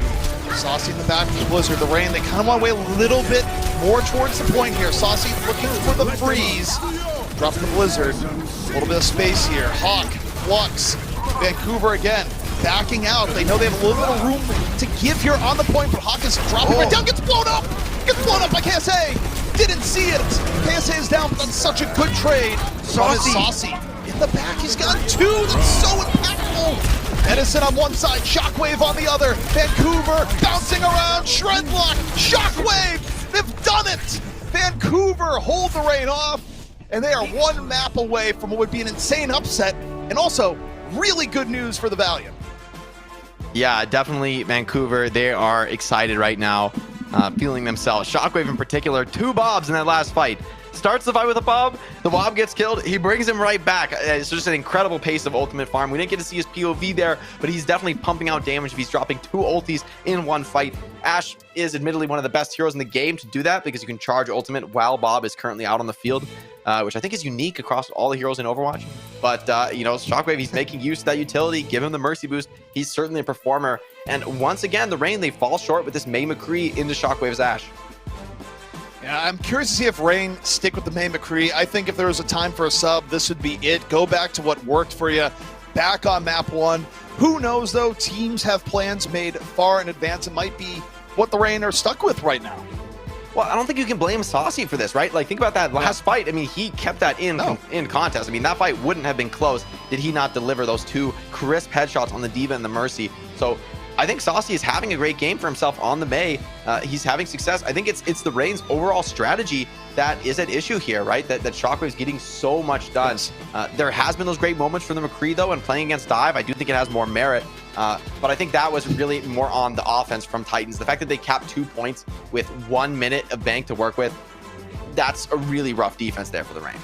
Saucy in the back of the Blizzard. The Reign, they kind of want to wait a little bit more towards the point here. Saucy looking for the freeze. Dropping the Blizzard. A little bit of space here. Hawk, Flux, Vancouver again. Backing out. They know they have a little bit of room to give here on the point, but Hawk is dropping right down. Gets blown up! Gets blown up by KSA! Didn't see it! KSA is down, but that's such a good trade. Saucy in the back. He's got 2. That's so impactful. Edison on one side, Shockwave on the other. Vancouver bouncing around. Shredlock, Shockwave. They've done it. Vancouver hold the Reign off, and they are 1 map away from what would be an insane upset, and also really good news for the Valiant. Yeah, definitely Vancouver. They are excited right now, feeling themselves. Shockwave in particular, 2 Bobs in that last fight. Starts the fight with a Bob, the Bob gets killed, he brings him right back. It's just an incredible pace of ultimate farm. We didn't get to see his POV there, but he's definitely pumping out damage if he's dropping 2 ultis in 1 fight. Ashe is admittedly one of the best heroes in the game to do that because you can charge ultimate while Bob is currently out on the field, which I think is unique across all the heroes in Overwatch. But, Shockwave, he's making use of that utility. Give him the Mercy boost. He's certainly a performer. And once again, the Reign, they fall short with this May McCree into Shockwave's Ashe. Yeah, I'm curious to see if Reign stick with the May McCree. I think if there was a time for a sub, this would be it. Go back to what worked for you. Back on map 1. Who knows, though? Teams have plans made far in advance. It might be what the Reign are stuck with right now. Well, I don't think you can blame Saucy for this, right? Like, think about that last fight. I mean, he kept that in contest. I mean, that fight wouldn't have been close did he not deliver those 2 crisp headshots on the D.Va and the Mercy. So I think Saucy is having a great game for himself on the May. He's having success. I think it's the Reign's overall strategy that is at issue here, right? That Shockwave's getting so much done. There has been those great moments for the McCree, though, and playing against Dive, I do think it has more merit. But I think that was really more on the offense from Titans. The fact that they capped 2 points with 1 minute of bank to work with, that's a really rough defense there for the Reign.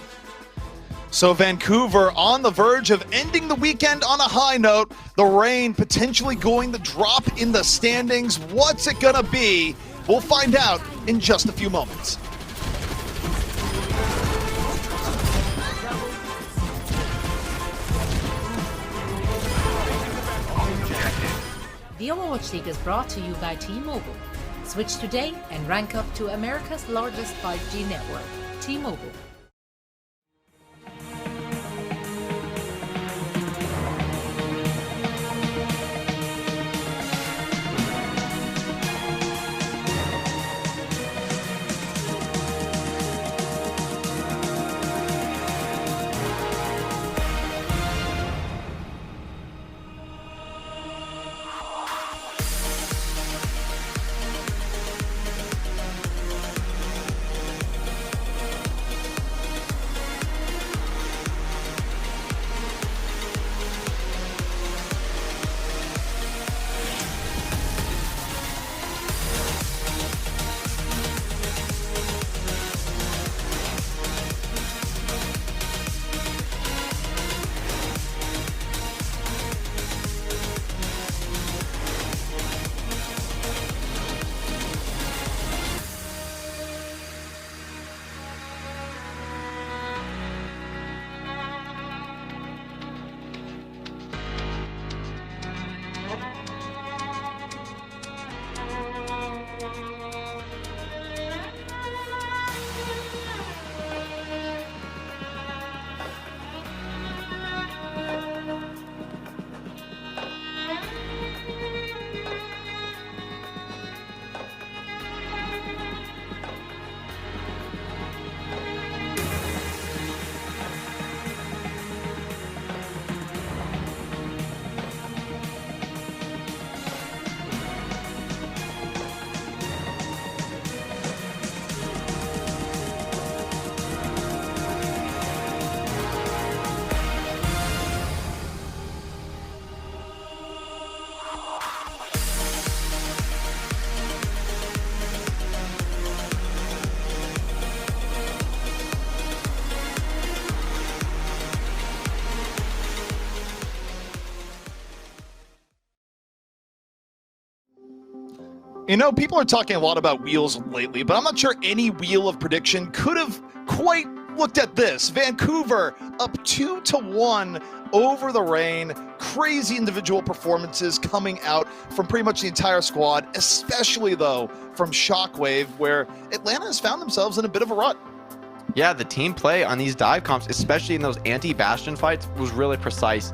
So Vancouver on the verge of ending the weekend on a high note. The Reign potentially going to drop in the standings. What's it gonna be? We'll find out in just a few moments. The Overwatch League is brought to you by T-Mobile. Switch today and rank up to America's largest 5G network, T-Mobile. You know, people are talking a lot about wheels lately, but I'm not sure any wheel of prediction could have quite looked at this. Vancouver up 2-1 over the Reign. Crazy individual performances coming out from pretty much the entire squad, especially though from Shockwave, where Atlanta has found themselves in a bit of a rut. Yeah, the team play on these dive comps, especially in those anti-Bastion fights, was really precise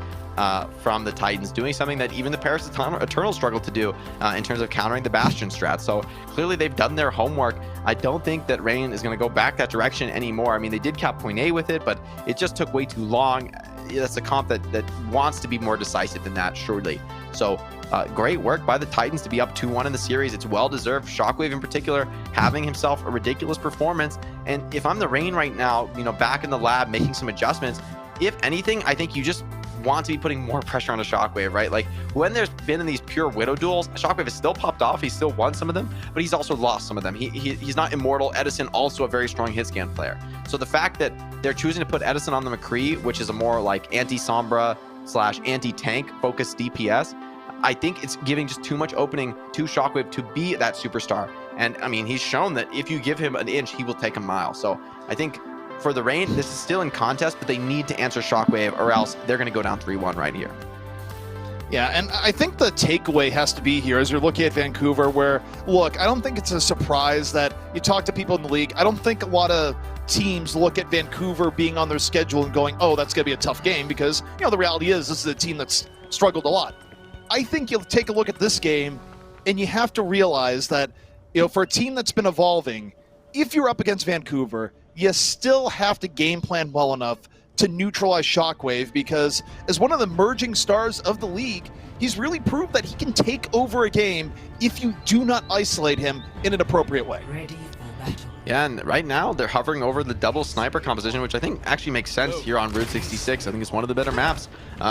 from the Titans, doing something that even the Paris Eternal struggled to do in terms of countering the Bastion strat. So clearly they've done their homework. I don't think that Reign is going to go back that direction anymore. I mean, they did cap point A with it, but it just took way too long. That's a comp that wants to be more decisive than that, surely. So great work by the Titans to be up 2-1 in the series. It's well-deserved. Shockwave in particular having himself a ridiculous performance. And if I'm the Reign right now, you know, back in the lab making some adjustments, if anything, I think you just want to be putting more pressure on a Shockwave, right? Like when there's been in these pure Widow duels, Shockwave has still popped off. He's still won some of them, but he's also lost some of them. He's not immortal. Edison, also a very strong hit scan player. So the fact that they're choosing to put Edison on the McCree, which is a more like anti-Sombra / anti-tank focused DPS, I think it's giving just too much opening to Shockwave to be that superstar. And I mean, he's shown that if you give him an inch, he will take a mile. So I think for the Reign, this is still in contest, but they need to answer Shockwave or else they're going to go down 3-1 right here. Yeah, and I think the takeaway has to be here as you're looking at Vancouver where, look, I don't think it's a surprise that you talk to people in the league. I don't think a lot of teams look at Vancouver being on their schedule and going, oh, that's going to be a tough game because, you know, the reality is this is a team that's struggled a lot. I think you'll take a look at this game and you have to realize that, you know, for a team that's been evolving, if you're up against Vancouver, you still have to game plan well enough to neutralize Shockwave because as one of the emerging stars of the league, he's really proved that he can take over a game if you do not isolate him in an appropriate way. Ready for battle. Yeah, and right now they're hovering over the double sniper composition, which I think actually makes sense here on Route 66. I think it's one of the better maps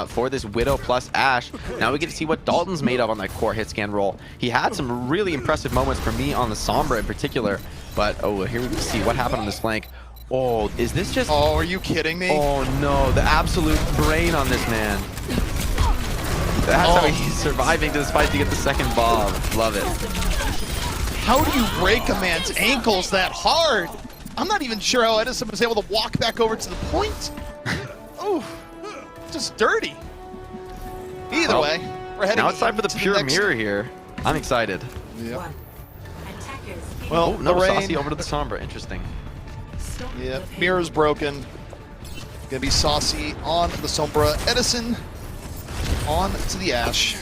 for this Widow plus Ashe. Now we get to see what Dalton's made of on that core hit scan roll. He had some really impressive moments for me on the Sombra in particular, but oh, here we see what happened on this flank. Oh, is this just... Oh, are you kidding me? Oh no, the absolute brain on this man. That's how he's surviving this fight to get the second bomb. Love it. How do you break a man's ankles that hard? I'm not even sure how Edison was able to walk back over to the point. Oh, just dirty. Either way, we're heading now it's time for the pure next... mirror here. I'm excited. Yep. Well, Oh, no, the Reign... Saucy over to the Sombra. Interesting. Yeah, mirror's broken. Gonna be Saucy on the Sombra. Edison on to the Ashe.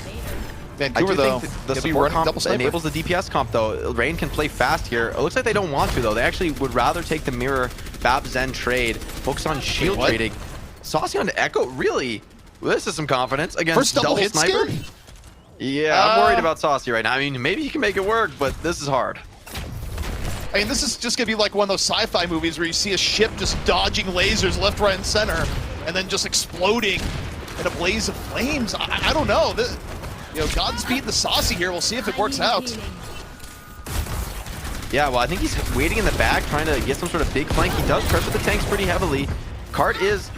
Vancouver, though, think the gonna be support running comp double sniper. enables the DPS comp, though. Reign can play fast here. It looks like they don't want to, though. They actually would rather take the mirror Fab Zen trade, focus on shield trading. Saucy on to Echo? Really? Well, this is some confidence against First double hit sniper. scan? Yeah, I'm worried about Saucy right now. I mean, maybe he can make it work, but this is hard. I mean, this is just gonna be like one of those sci-fi movies where you see a ship just dodging lasers left, right, and center, and then just exploding in a blaze of flames. I don't know. You know, Godspeed the Saucy here. We'll see if it works out. Yeah, well, I think he's waiting in the back, trying to get some sort of big flank. He does pressure the tanks pretty heavily. Cart is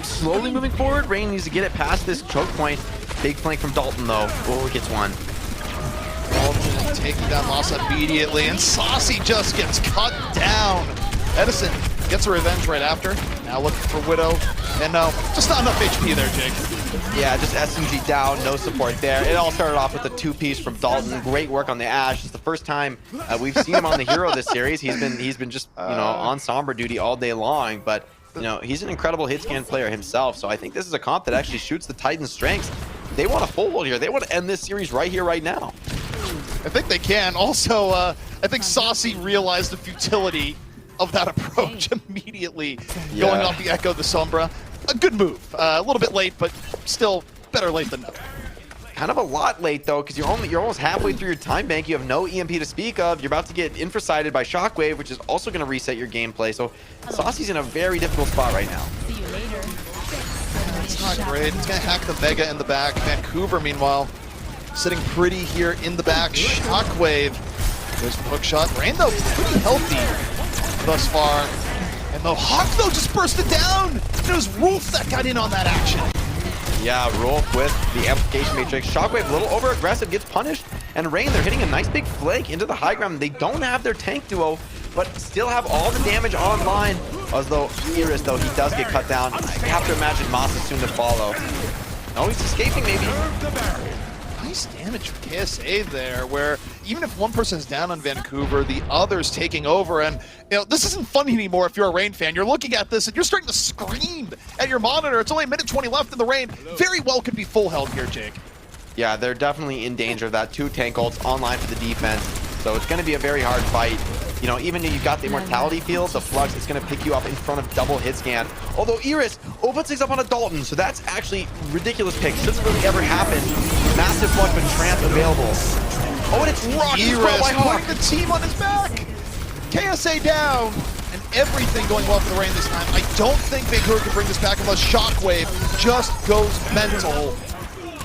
slowly moving forward. Reign needs to get it past this choke point. Big flank from Dalton, though. Oh, he gets one. Dalton taking down Masa immediately, and Saucy just gets cut down. Edison gets a revenge right after. Now looking for Widow. And no, just not enough HP there, Jake. Yeah, just SMG down, no support there. It all started off with a two-piece from Dalton. Great work on the Ashe. It's the first time we've seen him on the hero this series. He's been just, you know, on Sombra duty all day long, but you know, he's an incredible hit scan player himself. So I think this is a comp that actually shoots the Titans' strengths. They want a full hold here. They want to end this series right here, right now. I think they can. Also, I think Saucy realized the futility of that approach immediately, going off the Echo, the Sombra. A good move. A little bit late, but still better late than never. Kind of a lot late though, because you're almost halfway through your time bank. You have no EMP to speak of. You're about to get infrasighted by Shockwave, which is also going to reset your gameplay. So Saucy's in a very difficult spot right now. See you later. It's not great. It's going to hack the Vega in the back. Vancouver, meanwhile, sitting pretty here in the back. Shockwave. There's the hook shot. Reign, though, pretty healthy thus far. And the Hawk, though, just bursted down. It was Wolf that got in on that action. Yeah, Rolf with the amplification matrix. Shockwave a little over aggressive, gets punished. And Rain, they're hitting a nice big flank into the high ground. They don't have their tank duo, but still have all the damage online. As though Iris, though, he does get cut down. I have to imagine Moss is soon to follow. Oh, he's escaping maybe. Nice damage from KSA there, where even if one person's down on Vancouver, the other's taking over. And, you know, this isn't funny anymore if you're a Reign fan. You're looking at this and you're starting to scream at your monitor. It's only a minute 20 left in the Reign. Very well could be full health here, Jake. Yeah, they're definitely in danger of that. 2 tank ults online for the defense. So it's going to be a very hard fight. You know, even if you've got the immortality field, the Flux is going to pick you up in front of double hit scan. Although Iris opens things up on a Dalton, so that's actually ridiculous pick. Doesn't really ever happen. Massive Flux, but Trance available. Oh, and it's Rock. Iris putting the team on his back. KSA down. And everything going well for the Reign this time. I don't think Vancouver can bring this back unless Shockwave just goes mental.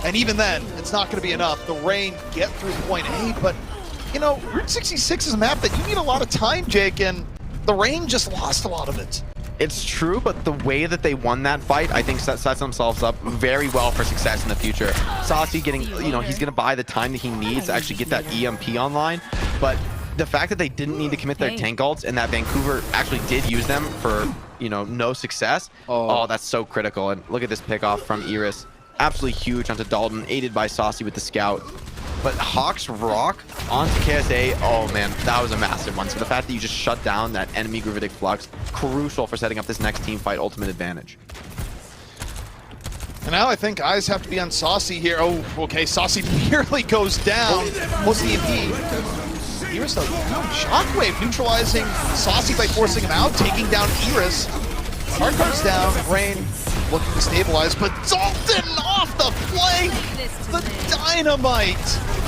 And even then, it's not going to be enough. The Reign get through point A, but you know, Route 66 is a map that you need a lot of time, Jake, and the Reign just lost a lot of it. It's true, but the way that they won that fight, I think sets themselves up very well for success in the future. Saucy getting, you know, he's going to buy the time that he needs to actually get that EMP online, but the fact that they didn't need to commit their tank ults and that Vancouver actually did use them for, you know, no success, oh that's so critical. And look at this pick off from Iris. Absolutely huge onto Dalton, aided by Saucy with the scout. But Hawk's Rock onto KSA, oh man, that was a massive one. So the fact that you just shut down that enemy Gravitic Flux, crucial for setting up this next team fight ultimate advantage. And now I think eyes have to be on Saucy here. Oh, okay, Saucy nearly goes down. What's the EP? Iris though, Shockwave neutralizing Saucy by forcing him out, taking down Iris. Hardcar's down, Reign looking to stabilize, but Dalton off the flank! The dynamite!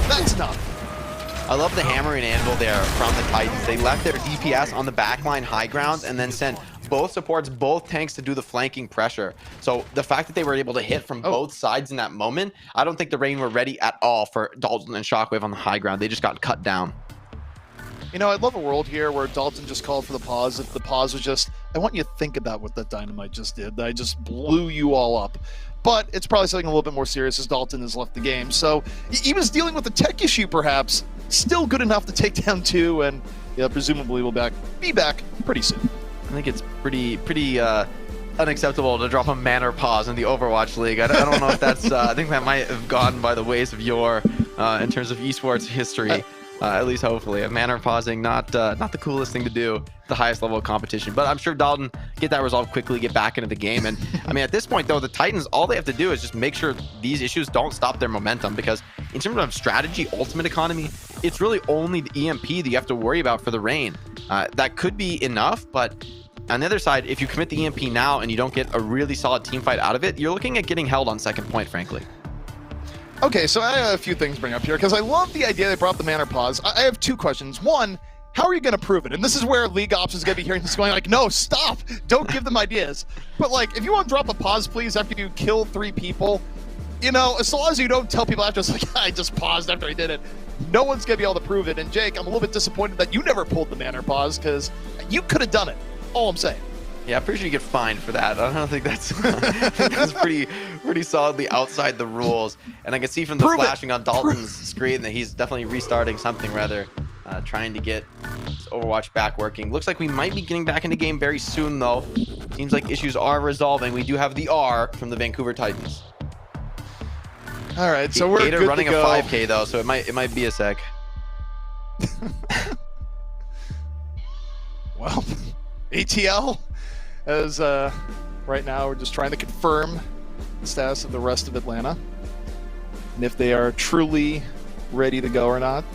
That's enough. I love the hammer and anvil there from the Titans. They left their DPS on the backline high ground and then sent both supports, both tanks to do the flanking pressure. So the fact that they were able to hit from both sides in that moment, I don't think the Reign were ready at all for Dalton and Shockwave on the high ground. They just got cut down. You know, I'd love a world here where Dalton just called for the pause. If the pause was just, I want you to think about what that dynamite just did. I just blew you all up. But it's probably something a little bit more serious as Dalton has left the game. So he was dealing with a tech issue, perhaps. Still good enough to take down 2, and yeah, presumably will be back pretty soon. I think it's pretty unacceptable to drop a manner pause in the Overwatch League. I don't know if that's. I think that might have gone by the ways of yore in terms of esports history. At least hopefully. A manner pausing, not the coolest thing to do at the highest level of competition. But I'm sure Dalton get that resolved quickly, get back into the game. And I mean, at this point, though, the Titans, all they have to do is just make sure these issues don't stop their momentum. Because in terms of strategy, ultimate economy, it's really only the EMP that you have to worry about for the Reign. That could be enough, but on the other side, if you commit the EMP now and you don't get a really solid team fight out of it, you're looking at getting held on second point, frankly. Okay, so I have a few things to bring up here, because I love the idea they brought up the manner pause. I have 2 questions. One, how are you going to prove it? And this is where League Ops is going to be hearing this going like, no, stop. Don't give them ideas. But, like, if you want to drop a pause, please, after you kill 3 people, you know, as long as you don't tell people after, it's like, I just paused after I did it, no one's going to be able to prove it. And, Jake, I'm a little bit disappointed that you never pulled the manner pause, because you could have done it. All I'm saying. Yeah, I'm pretty sure you get fined for that. I don't think that's that's pretty solidly outside the rules. And I can see from the flashing on Dalton's screen that he's definitely restarting something, rather trying to get his Overwatch back working. Looks like we might be getting back into game very soon, though. Seems like issues are resolving. We do have the R from the Vancouver Titans. All right, so we're good running to go. a 5K though, so it might be a sec. Well, ATL. As right now we're just trying to confirm the status of the rest of Atlanta and if they are truly ready to go or not.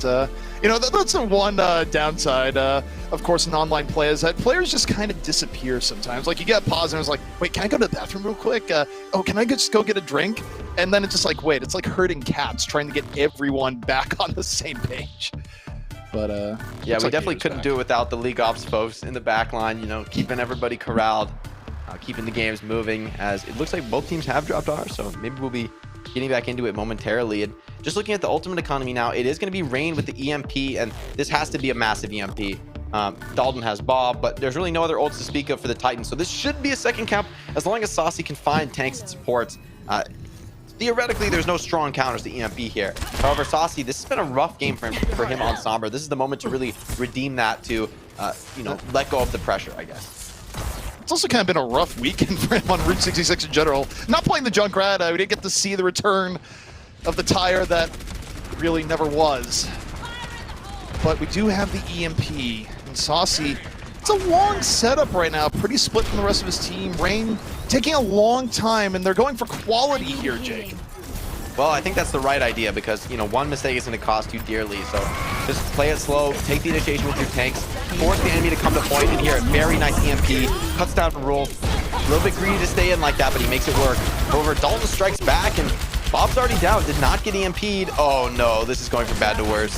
You know, that's the one downside, of course, in online play is that players just kind of disappear sometimes. Like, you get pause and it's like, wait, can I go to the bathroom real quick? Oh, can I just go get a drink? And then it's just like, wait, it's like herding cats trying to get everyone back on the same page. But yeah, we definitely couldn't do it without the League Ops folks in the back line, you know, keeping everybody corralled, keeping the games moving, as it looks like both teams have dropped R, so maybe we'll be getting back into it momentarily. And just looking at the ultimate economy now, it is going to be Reign with the EMP, and this has to be a massive EMP. Dalton has Bob, but there's really no other ults to speak of for the Titans, so this should be a second camp as long as Saucy can find tanks and supports. theoretically, there's no strong counters to EMP here. However, Saucy, this has been a rough game for him on Sombra. This is the moment to really redeem that, to, you know, let go of the pressure, I guess. It's also kind of been a rough weekend for him on Route 66 in general. Not playing the Junkrat, we didn't get to see the return of the tire that really never was. But we do have the EMP, and Saucy, it's a long setup right now, pretty split from the rest of his team. Rain taking a long time, and they're going for quality here, Jake. Well, I think that's the right idea because, you know, one mistake is going to cost you dearly. So just play it slow, take the initiation with your tanks, force the enemy to come to point, and here, very nice EMP, cuts down Rolf. A little bit greedy to stay in like that, but he makes it work. However, Dalton strikes back, and Bob's already down, did not get EMP'd. Oh no, this is going from bad to worse.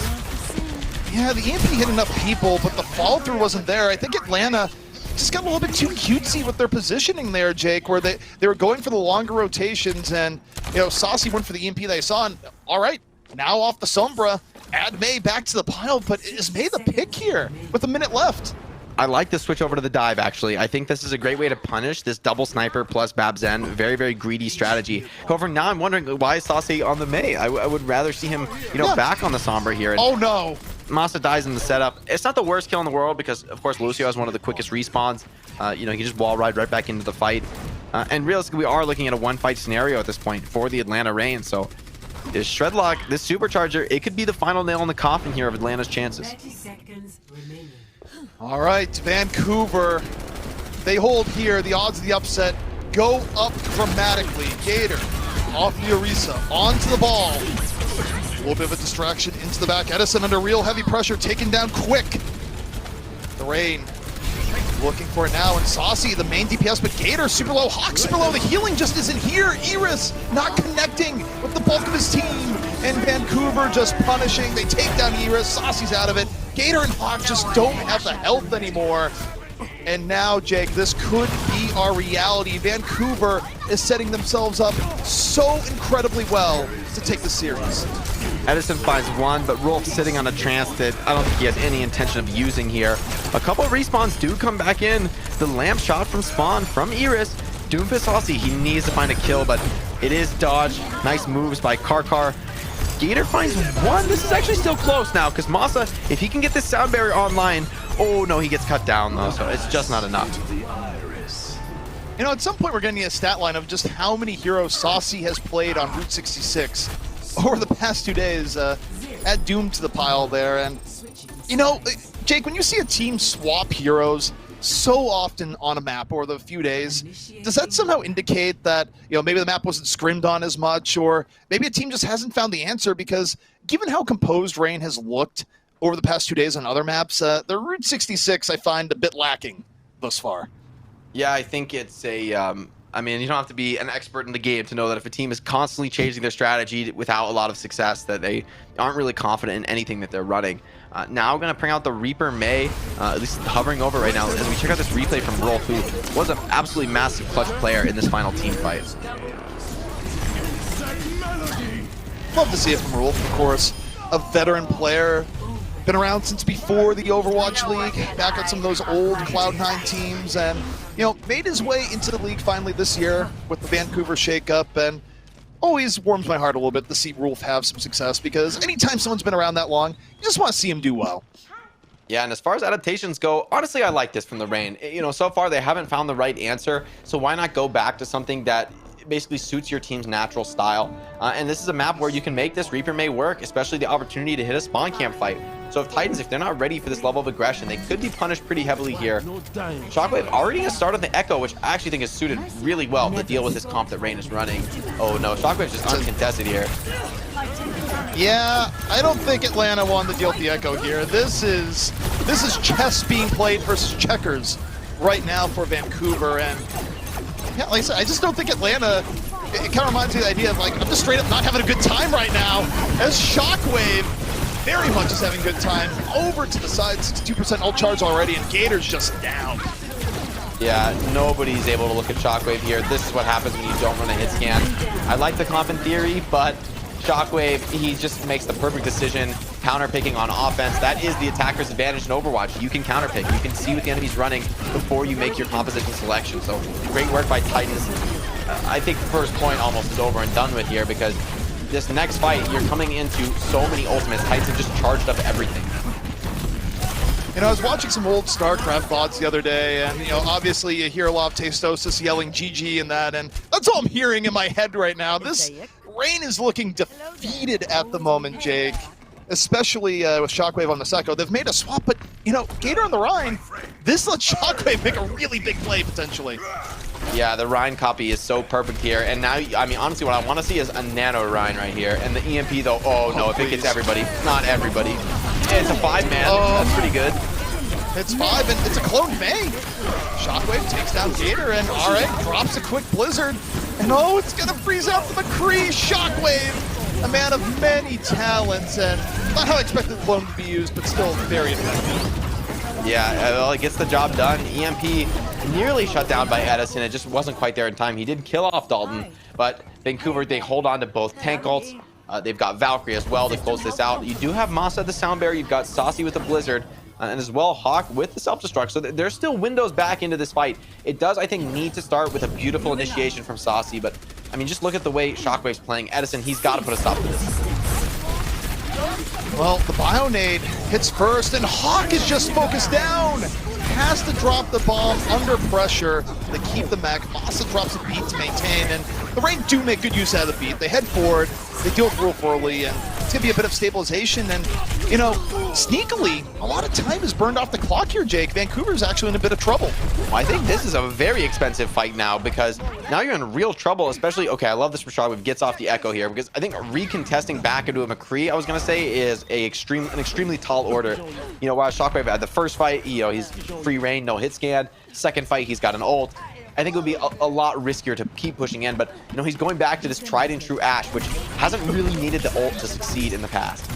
Yeah, the EMP hit enough people, but the follow-through wasn't there. I think Atlanta just got a little bit too cutesy with their positioning there, Jake, where they were going for the longer rotations, and, you know, Saucy went for the EMP they saw, and all right, now off the Sombra, add May back to the pile, but is May the pick here with a minute left? I like the switch over to the dive, actually. I think this is a great way to punish this double sniper plus Babzen. Very, very greedy strategy. However, now I'm wondering why is Saucy on the May? I would rather see him, you know, back on the Sombra here. And oh no! Masa dies in the setup. It's not the worst kill in the world because, of course, Lucio has one of the quickest respawns. You know, he can just wall ride right back into the fight. And realistically, we are looking at a one-fight scenario at this point for the Atlanta Reign. So this Shredlock, this Supercharger, it could be the final nail in the coffin here of Atlanta's chances. 30 seconds remaining. All right, Vancouver, they hold here. The odds of the upset go up dramatically. Gator off the Orisa, onto the ball. A little bit of a distraction into the back. Edison under real heavy pressure, taken down quick. The Reign looking for it now, and Saucy, the main DPS, but Gator super low, Hawk super low. The healing just isn't here. Iris not connecting with the bulk of his team, and Vancouver just punishing. They take down Iris, Saucy's out of it. Gator and Hawk just don't have the health anymore. And now, Jake, this could be our reality. Vancouver is setting themselves up so incredibly well to take the series. Edison finds one, but Rolf sitting on a trance that I don't think he has any intention of using here. A couple of respawns do come back in. The lamp shot from spawn from Iris. Doomfist Saucy, he needs to find a kill, but it is dodge. Nice moves by Karkar. Gator finds one. This is actually still close now because Masa, if he can get this sound barrier online, oh no, he gets cut down though, so it's just not enough. You know, at some point we're going to need a stat line of just how many heroes Saucy has played on Route 66 over the past 2 days. Add Doom to the pile there, and, you know, Jake, when you see a team swap heroes so often on a map over the few days, does that somehow indicate that, you know, maybe the map wasn't scrimmed on as much, or maybe a team just hasn't found the answer? Because given how composed Reign has looked over the past 2 days on other maps, the Route 66 I find a bit lacking thus far. Yeah, I think it's a, I mean, you don't have to be an expert in the game to know that if a team is constantly changing their strategy without a lot of success, that they aren't really confident in anything that they're running. Now we're going to bring out the Reaper May, at least hovering over right now, as we check out this replay from Rolf, who was an absolutely massive clutch player in this final team fight. Love to see it from Rolf, of course. A veteran player, been around since before the Overwatch League, back at some of those old Cloud9 teams, and, you know, made his way into the league finally this year with the Vancouver shakeup, and always warms my heart a little bit to see Rolf have some success, because anytime someone's been around that long, you just want to see him do well. Yeah, and as far as adaptations go, honestly, I like this from the Reign. You know, so far they haven't found the right answer, so why not go back to something that basically suits your team's natural style? And this is a map where you can make this Reaper May work, especially the opportunity to hit a spawn camp fight. So if Titans, if they're not ready for this level of aggression, they could be punished pretty heavily here. Shockwave already has started the Echo, which I actually think is suited really well to deal with this comp that Reign is running. Oh no, Shockwave's just uncontested here. Yeah, I don't think Atlanta wanted to deal with the Echo here. This is chess being played versus checkers right now for Vancouver, and yeah, like I said, I just don't think Atlanta, it kind of reminds me of the idea of, like, I'm just straight up not having a good time right now, as Shockwave very much is having a good time. Over to the side, 62% ult charge already, and Gator's just down. Yeah, nobody's able to look at Shockwave here. This is what happens when you don't run a hit scan. I like the comp in theory, but Shockwave, he just makes the perfect decision, counter-picking on offense. That is the attacker's advantage in Overwatch. You can counter-pick. You can see what the enemy's running before you make your composition selection. So great work by Titans. I think first point almost is over and done with here, because this next fight, you're coming into so many ultimates. Titans have just charged up everything. You know, I was watching some old StarCraft VODs the other day, and, you know, obviously you hear a lot of Tastosis yelling GG and that, and that's all I'm hearing in my head right now. This Rain is looking defeated at the moment, Jake, especially with Shockwave on the Secco. They've made a swap, but, you know, Gator on the Rhine, this lets Shockwave make a really big play, potentially. Yeah, the Rhine copy is so perfect here, and now, I mean, honestly, what I want to see is a Nano Rhine right here, and the EMP, though, oh no, if it gets everybody, not everybody. It's a 5-man, that's pretty good. It's 5, and it's a clone May. Shockwave takes down Gator, and alright, drops a quick Blizzard, and oh, it's gonna freeze out the McCree. Shockwave, a man of many talents, and not how I expected the clone to be used, but still very effective. Yeah, well, it gets the job done. EMP nearly shut down by Edison. It just wasn't quite there in time. He did kill off Dalton, but Vancouver, they hold on to both tank ults. They've got Valkyrie as well to close this out. You do have Masa the Sound Bearer. You've got Saucy with the Blizzard, and as well Hawk with the Self-Destruct. So there's still windows back into this fight. It does, I think, need to start with a beautiful initiation from Saucy, but I mean, just look at the way Shockwave's playing. Edison, he's got to put a stop to this. Well, the Bionade hits first, and Hawk is just focused down. Has to drop the bomb under pressure to keep the mech. Masa drops a beat to maintain, and the Rain do make good use out of the beat. They head forward, they deal with Wolf early, and it's going to be a bit of stabilization. And, you know, sneakily, a lot of time is burned off the clock here, Jake. Vancouver's actually in a bit of trouble. Well, I think this is a very expensive fight now, because now you're in real trouble, especially, okay, I love this for Shockwave, gets off the Echo here, because I think recontesting back into a McCree, I was going to say, is an extremely tall order. You know, while Shockwave had the first fight, you know, he's free reign, no hit scan. Second fight, he's got an ult. I think it would be a lot riskier to keep pushing in, but, you know, he's going back to this tried and true Ashe, which hasn't really needed the ult to succeed in the past.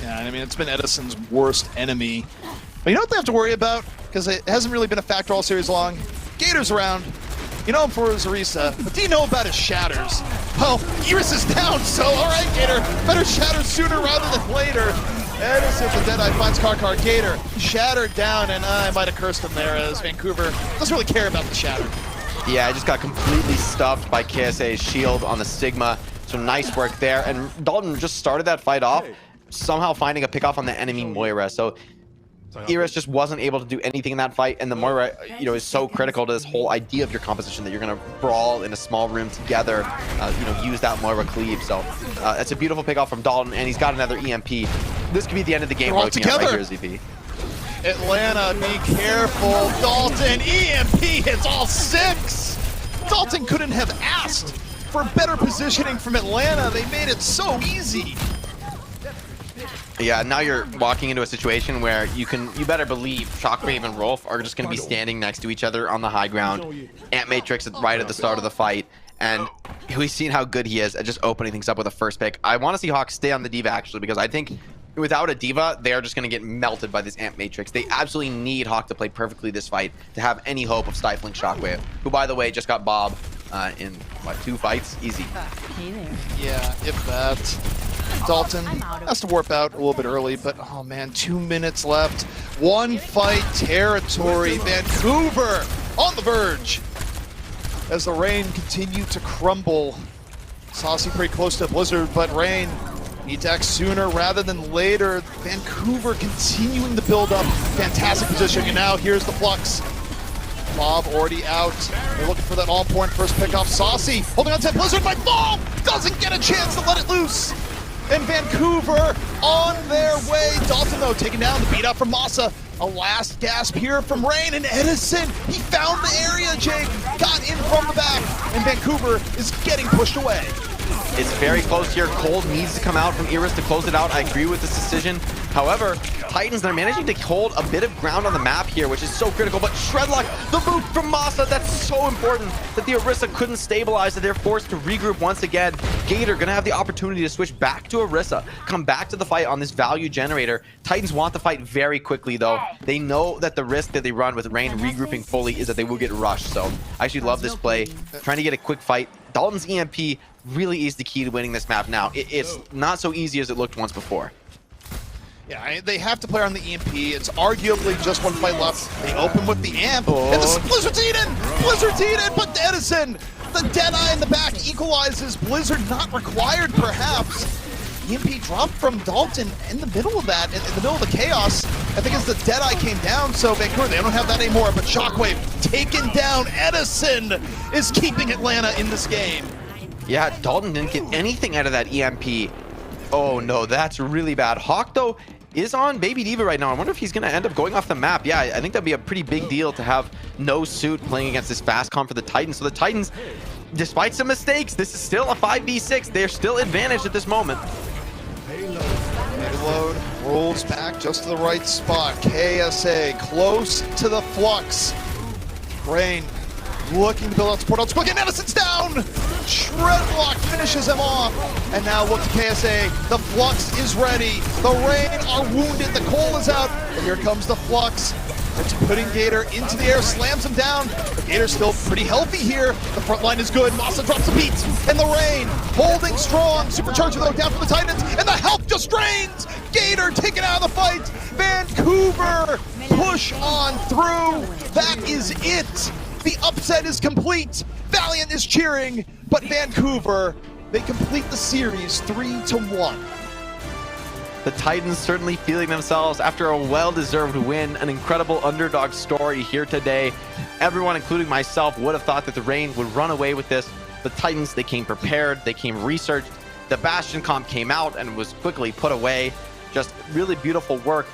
Yeah, I mean, it's been Edison's worst enemy. But you know what they have to worry about? Because it hasn't really been a factor all series long. Gator's around. You know him for his Orisa, but do you know about his shatters? Well, Iris is down, so alright, Gator. Better shatter sooner rather than later. Edison, the Deadeye finds Karkar. Gator shattered down, and I might have cursed him there, as Vancouver doesn't really care about the shatter. Yeah, I just got completely stuffed by KSA's shield on the Sigma, so nice work there. And Dalton just started that fight off, somehow finding a pick-off on the enemy Moira, so Iris just wasn't able to do anything in that fight, and the Moira, you know, is so critical to this whole idea of your composition that you're going to brawl in a small room together, you know, use that Moira cleave. So that's a beautiful pick off from Dalton, and he's got another EMP. This could be the end of the game. They're all together. Right here, ZP. Atlanta, be careful. Dalton, EMP hits all 6. Dalton couldn't have asked for better positioning from Atlanta. They made it so easy. Yeah, now you're walking into a situation where you better believe Shockwave and Rolf are just going to be standing next to each other on the high ground. Ant Matrix right at the start of the fight, and we've seen how good he is at just opening things up with a first pick. I want to see Hawk stay on the Diva, actually, because I think without a Diva, they're just going to get melted by this Ant Matrix. They absolutely need Hawk to play perfectly this fight to have any hope of stifling Shockwave, who, by the way, just got Bob in, what, 2 fights? Easy. Yeah, if that. Dalton has to warp out a little bit early, but oh man, 2 minutes left. 1 fight territory. Vancouver on the verge as the Rain continue to crumble. Saucy pretty close to Blizzard, but Rain need to act sooner rather than later. Vancouver continuing to build up. Fantastic position, and now here's the Flux. Bob already out. They're looking for that all-important first pick-off. Saucy holding on to Blizzard might fall! Doesn't get a chance to let it loose! And Vancouver on their way. Dalton, though, taking down the beat up from Masa. A last gasp here from Rain, and Edison, he found the area, Jake. Got in from the back, and Vancouver is getting pushed away. It's very close here. Cold needs to come out from Iris to close it out. I agree with this decision. However, Titans, they're managing to hold a bit of ground on the map here, which is so critical. But Shredlock, the boot from Masa, that's so important that the Orisa couldn't stabilize, that they're forced to regroup once again. Gator gonna have the opportunity to switch back to Orisa, come back to the fight on this value generator. Titans want the fight very quickly, though. They know that the risk that they run with Rain regrouping fully is that they will get rushed. So I actually love this play, trying to get a quick fight. Dalton's EMP really is the key to winning this map now. It's not so easy as it looked once before. Yeah, they have to play on the EMP. It's arguably just 1 fight left. They open with the amp, and the Blizzard's eaten! Blizzard's eaten, but Edison The Deadeye in the back equalizes. Blizzard not required, perhaps. EMP dropped from Dalton in the middle of that, in the middle of the chaos. I think as the Deadeye came down, so Vancouver, they don't have that anymore, but Shockwave taken down. Edison is keeping Atlanta in this game. Yeah, Dalton didn't get anything out of that EMP. Oh no, that's really bad. Hawk, though, is on Baby Diva right now. I wonder if he's going to end up going off the map. Yeah, I think that'd be a pretty big deal to have no suit playing against this fast comp for the Titans. So the Titans, despite some mistakes, this is still a 5v6. They're still advantaged at this moment. Payload rolls back just to the right spot. KSA close to the Flux. Rain looking to build out support. Quick, and Edison's down! Shredlock finishes him off. And now look to KSA. The Flux is ready. The Rain are wounded. The Cole is out. And here comes the Flux. It's putting Gator into the air, slams him down. But Gator's still pretty healthy here. The front line is good. Masa drops the beats. And the Rain holding strong. Supercharger though down for the Titans. And the health just drains. Gator taken out of the fight. Vancouver push on through. That is it. The upset is complete. Valiant is cheering. But Vancouver, they complete the series 3-1. The Titans certainly feeling themselves after a well-deserved win. An incredible underdog story here today. Everyone, including myself, would have thought that the Reign would run away with this. The Titans, they came prepared, they came researched. The Bastion comp came out and was quickly put away. Just really beautiful work.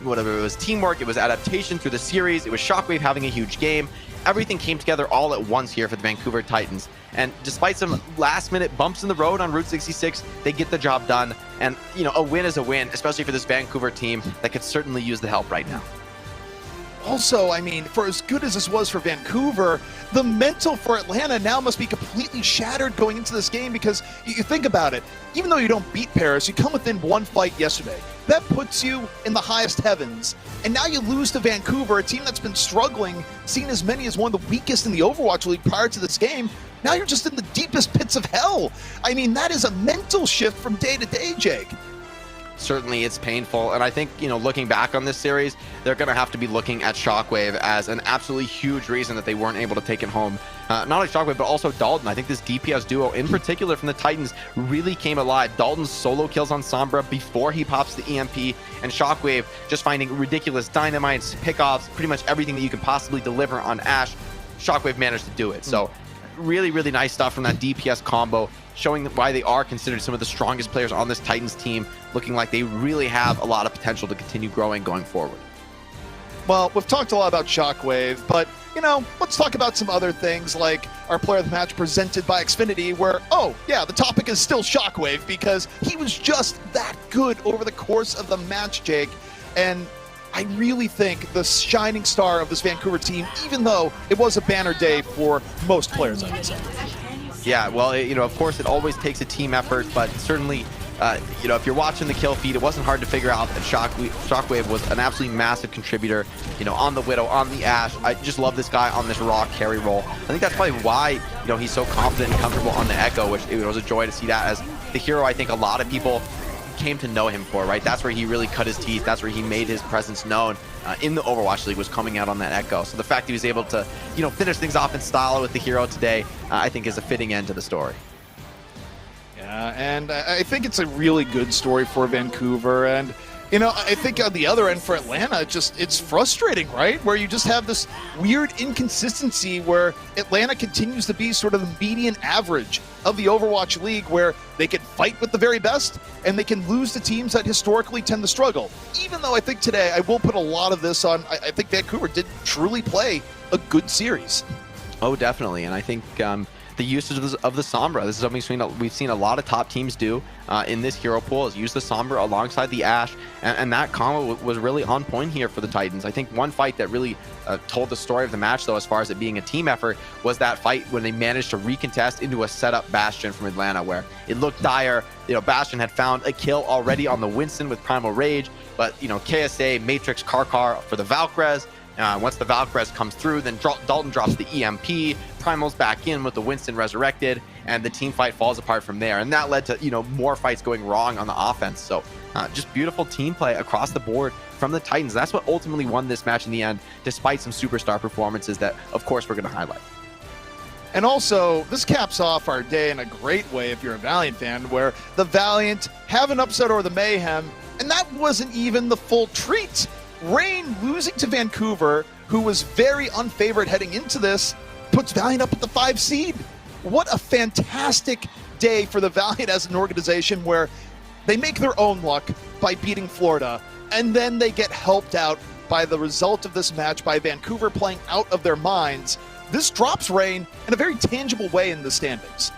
Whatever, it was teamwork, it was adaptation through the series, it was Shockwave having a huge game. Everything came together all at once here for the Vancouver Titans. And despite some last-minute bumps in the road on Route 66, they get the job done. And, you know, a win is a win, especially for this Vancouver team that could certainly use the help right now. Also, I mean, for as good as this was for Vancouver, the mental for Atlanta now must be completely shattered going into this game, because you think about it, even though you don't beat Paris, you come within one fight yesterday. That puts you in the highest heavens. And now you lose to Vancouver, a team that's been struggling, seen as many as one of the weakest in the Overwatch League prior to this game. Now you're just in the deepest pits of hell. I mean, that is a mental shift from day to day, Jake. Certainly it's painful, and I think, you know, looking back on this series, they're going to have to be looking at Shockwave as an absolutely huge reason that they weren't able to take it home. Not only Shockwave, but also Dalton. I think this DPS duo, in particular from the Titans, really came alive. Dalton's solo kills on Sombra before he pops the EMP, and Shockwave just finding ridiculous dynamites, pickoffs, pretty much everything that you can possibly deliver on Ashe. Shockwave managed to do it. So really, really nice stuff from that DPS combo, showing why they are considered some of the strongest players on this Titans team, looking like they really have a lot of potential to continue growing going forward. Well, we've talked a lot about Shockwave, but, you know, let's talk about some other things like our player of the match presented by Xfinity, where, oh, yeah, the topic is still Shockwave because he was just that good over the course of the match, Jake. And I really think the shining star of this Vancouver team, even though it was a banner day for most players, I would say. Yeah, well, you know, of course, it always takes a team effort, but certainly, you know, if you're watching the kill feed, it wasn't hard to figure out that Shockwave was an absolutely massive contributor, you know, on the Widow, on the Ashe. I just love this guy on this raw carry role. I think that's probably why, you know, he's so confident and comfortable on the Echo, which it was a joy to see that as the hero I think a lot of people came to know him for, right? That's where he really cut his teeth. That's where he made his presence known in the Overwatch League, was coming out on that Echo. So the fact he was able to, you know, finish things off in style with the hero today, I think is a fitting end to the story. Yeah, and I think it's a really good story for Vancouver. And, you know, I think on the other end for Atlanta, it's frustrating, right? Where you just have this weird inconsistency where Atlanta continues to be sort of the median average of the Overwatch League, where they can fight with the very best and they can lose to teams that historically tend to struggle. Even though I think today I will put a lot of this on, I think Vancouver did truly play a good series. Oh, definitely. And I think the usage of the Sombra, this is something we've seen a lot of top teams do in this hero pool, is use the Sombra alongside the Ashe, and that combo was really on point here for the Titans. I think one fight that really told the story of the match, though, as far as it being a team effort, was that fight when they managed to recontest into a setup Bastion from Atlanta, where it looked dire. You know, Bastion had found a kill already on the Winston with Primal Rage, but, you know, KSA, Matrix, Karkar for the Valkyries. Once the Valkyries comes through, then Dalton drops the EMP, Primal's back in with the Winston resurrected, and the team fight falls apart from there. And that led to, you know, more fights going wrong on the offense. So just beautiful team play across the board from the Titans. That's what ultimately won this match in the end, despite some superstar performances that, of course, we're going to highlight. And also, this caps off our day in a great way if you're a Valiant fan, where the Valiant have an upset over the Mayhem, and that wasn't even the full treat. Reign losing to Vancouver, who was very unfavored heading into this, puts Valiant up at the 5 seed. What a fantastic day for the Valiant as an organization, where they make their own luck by beating Florida, and then they get helped out by the result of this match by Vancouver playing out of their minds. This drops Reign in a very tangible way in the standings.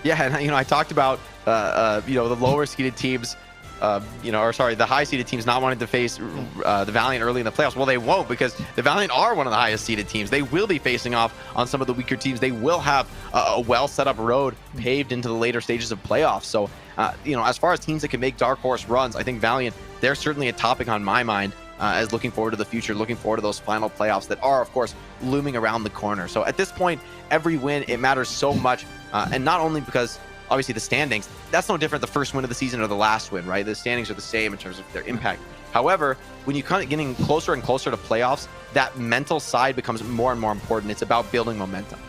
Yeah, and I talked about the lower seeded teams, the high seeded teams not wanting to face the Valiant early in the playoffs. Well, they won't, because the Valiant are one of the highest seeded teams. They will be facing off on some of the weaker teams. They will have a well set up road paved into the later stages of playoffs. So, as far as teams that can make dark horse runs, I think Valiant, they're certainly a topic on my mind. As looking forward to the future, looking forward to those final playoffs that are, of course, looming around the corner. So at this point, every win, it matters so much. And not only because, obviously, the standings, that's no different the first win of the season or the last win, right? The standings are the same in terms of their impact. However, when you kind of getting closer and closer to playoffs, that mental side becomes more and more important. It's about building momentum.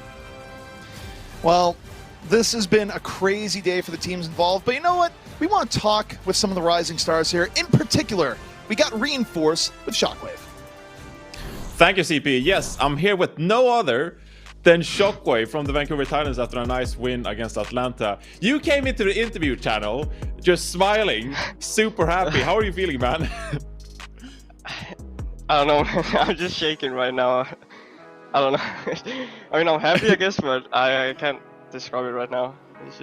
Well, this has been a crazy day for the teams involved, but you know what? We want to talk with some of the rising stars here. In particular, we got reinforced with Shockwave. Thank you, CP. Yes, I'm here with no other than Shockwave from the Vancouver Titans after a nice win against Atlanta. You came into the interview channel just smiling, super happy. How are you feeling, man? I don't know. I'm just shaking right now. I don't know. I mean, I'm happy, I guess, but I can't describe it right now. It's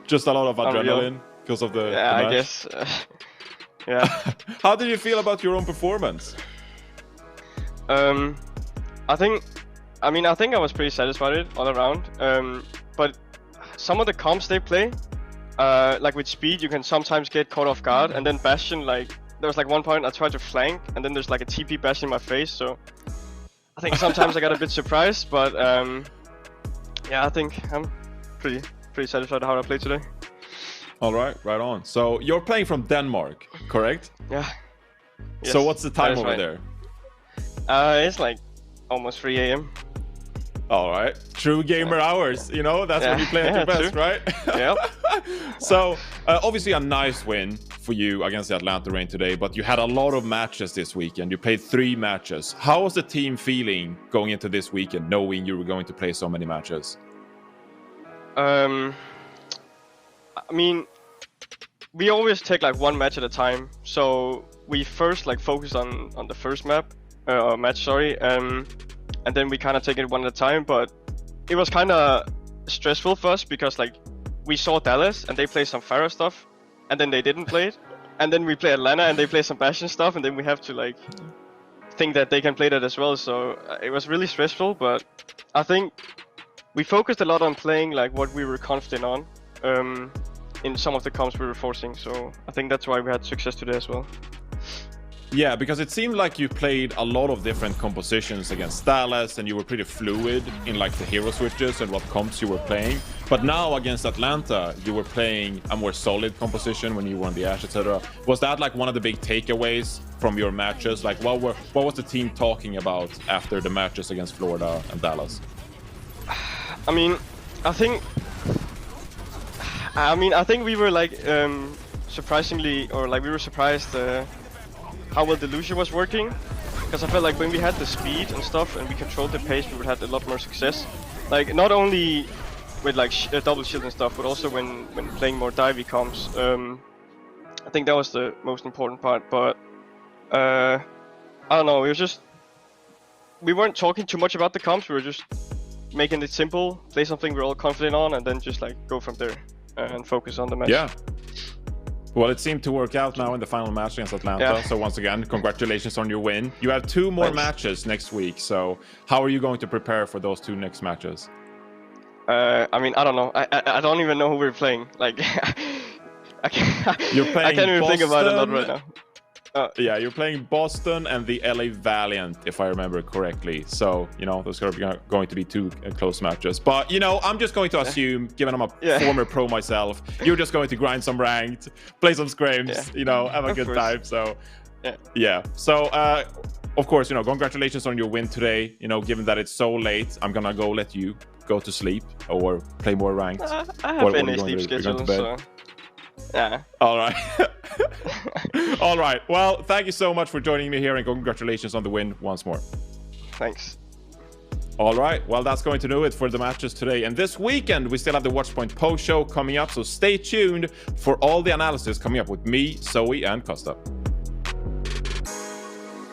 just a lot of unreal. adrenaline because of the yeah, the I guess. Yeah. How did you feel about your own performance? I think I was pretty satisfied all around. But some of the comps they play, like with speed, you can sometimes get caught off guard, and then Bastion, like there was like one point I tried to flank, and then there's like a TP Bastion in my face, so I think sometimes I got a bit surprised, but yeah, I think I'm pretty satisfied how I played today. All right, right on. So you're playing from Denmark, correct? Yeah. Yes, so what's the time over right. there? It's like almost 3 a.m. All right, true gamer hours. That's when you play at your best, true. right? Yep. So obviously a nice win for you against the Atlanta Reign today, but you had a lot of matches this weekend. You played 3 matches. How was the team feeling going into this weekend, knowing you were going to play so many matches? I mean, we always take like one match at a time. So we first like focus on the first match, and then we kind of take it one at a time. But it was kind of stressful for us because like we saw Dallas and they played some Pharah stuff, and then they didn't play it, and then we play Atlanta and they play some Bastion stuff, and then we have to like think that they can play that as well. So it was really stressful, but I think we focused a lot on playing like what we were confident on. In some of the comps we were forcing, so I think that's why we had success today as well. Yeah, because it seemed like you played a lot of different compositions against Dallas, and you were pretty fluid in like the hero switches and what comps you were playing. But now against Atlanta, you were playing a more solid composition when you were on the Ashe, etc. Was that like one of the big takeaways from your matches? Like, what was the team talking about after the matches against Florida and Dallas? I mean, I think we were like surprisingly, or like we were surprised how well Delusion was working, because I felt like when we had the speed and stuff and we controlled the pace, we would have a lot more success. Like not only with like double shield and stuff, but also when playing more divey comps. I think that was the most important part. But I don't know, we weren't talking too much about the comps. We were just making it simple, play something we're all confident on, and then just like go from there and focus on the match. Yeah. Well, it seemed to work out now in the final match against Atlanta. Yeah. So once again, congratulations on your win. You have 2 more matches next week. So how are you going to prepare for those 2 next matches? I mean, I don't know. I don't even know who we're playing. Like, I can't even think about it a lot right now. Yeah, you're playing Boston and the LA Valiant, if I remember correctly. So, those are going to be 2 close matches. But, I'm just going to assume, given I'm a former pro myself, you're just going to grind some ranked, play some scrims, have a good time. So, yeah. So, of course, congratulations on your win today. Given that it's so late, I'm gonna let you go to sleep or play more ranked. I have any sleep schedule, so yeah. All right. All right. Well, thank you so much for joining me here, and congratulations on the win once more. Thanks. All right. Well, that's going to do it for the matches today. And this weekend, we still have the Watchpoint post show coming up, so stay tuned for all the analysis coming up with me, Zoe, and Costa.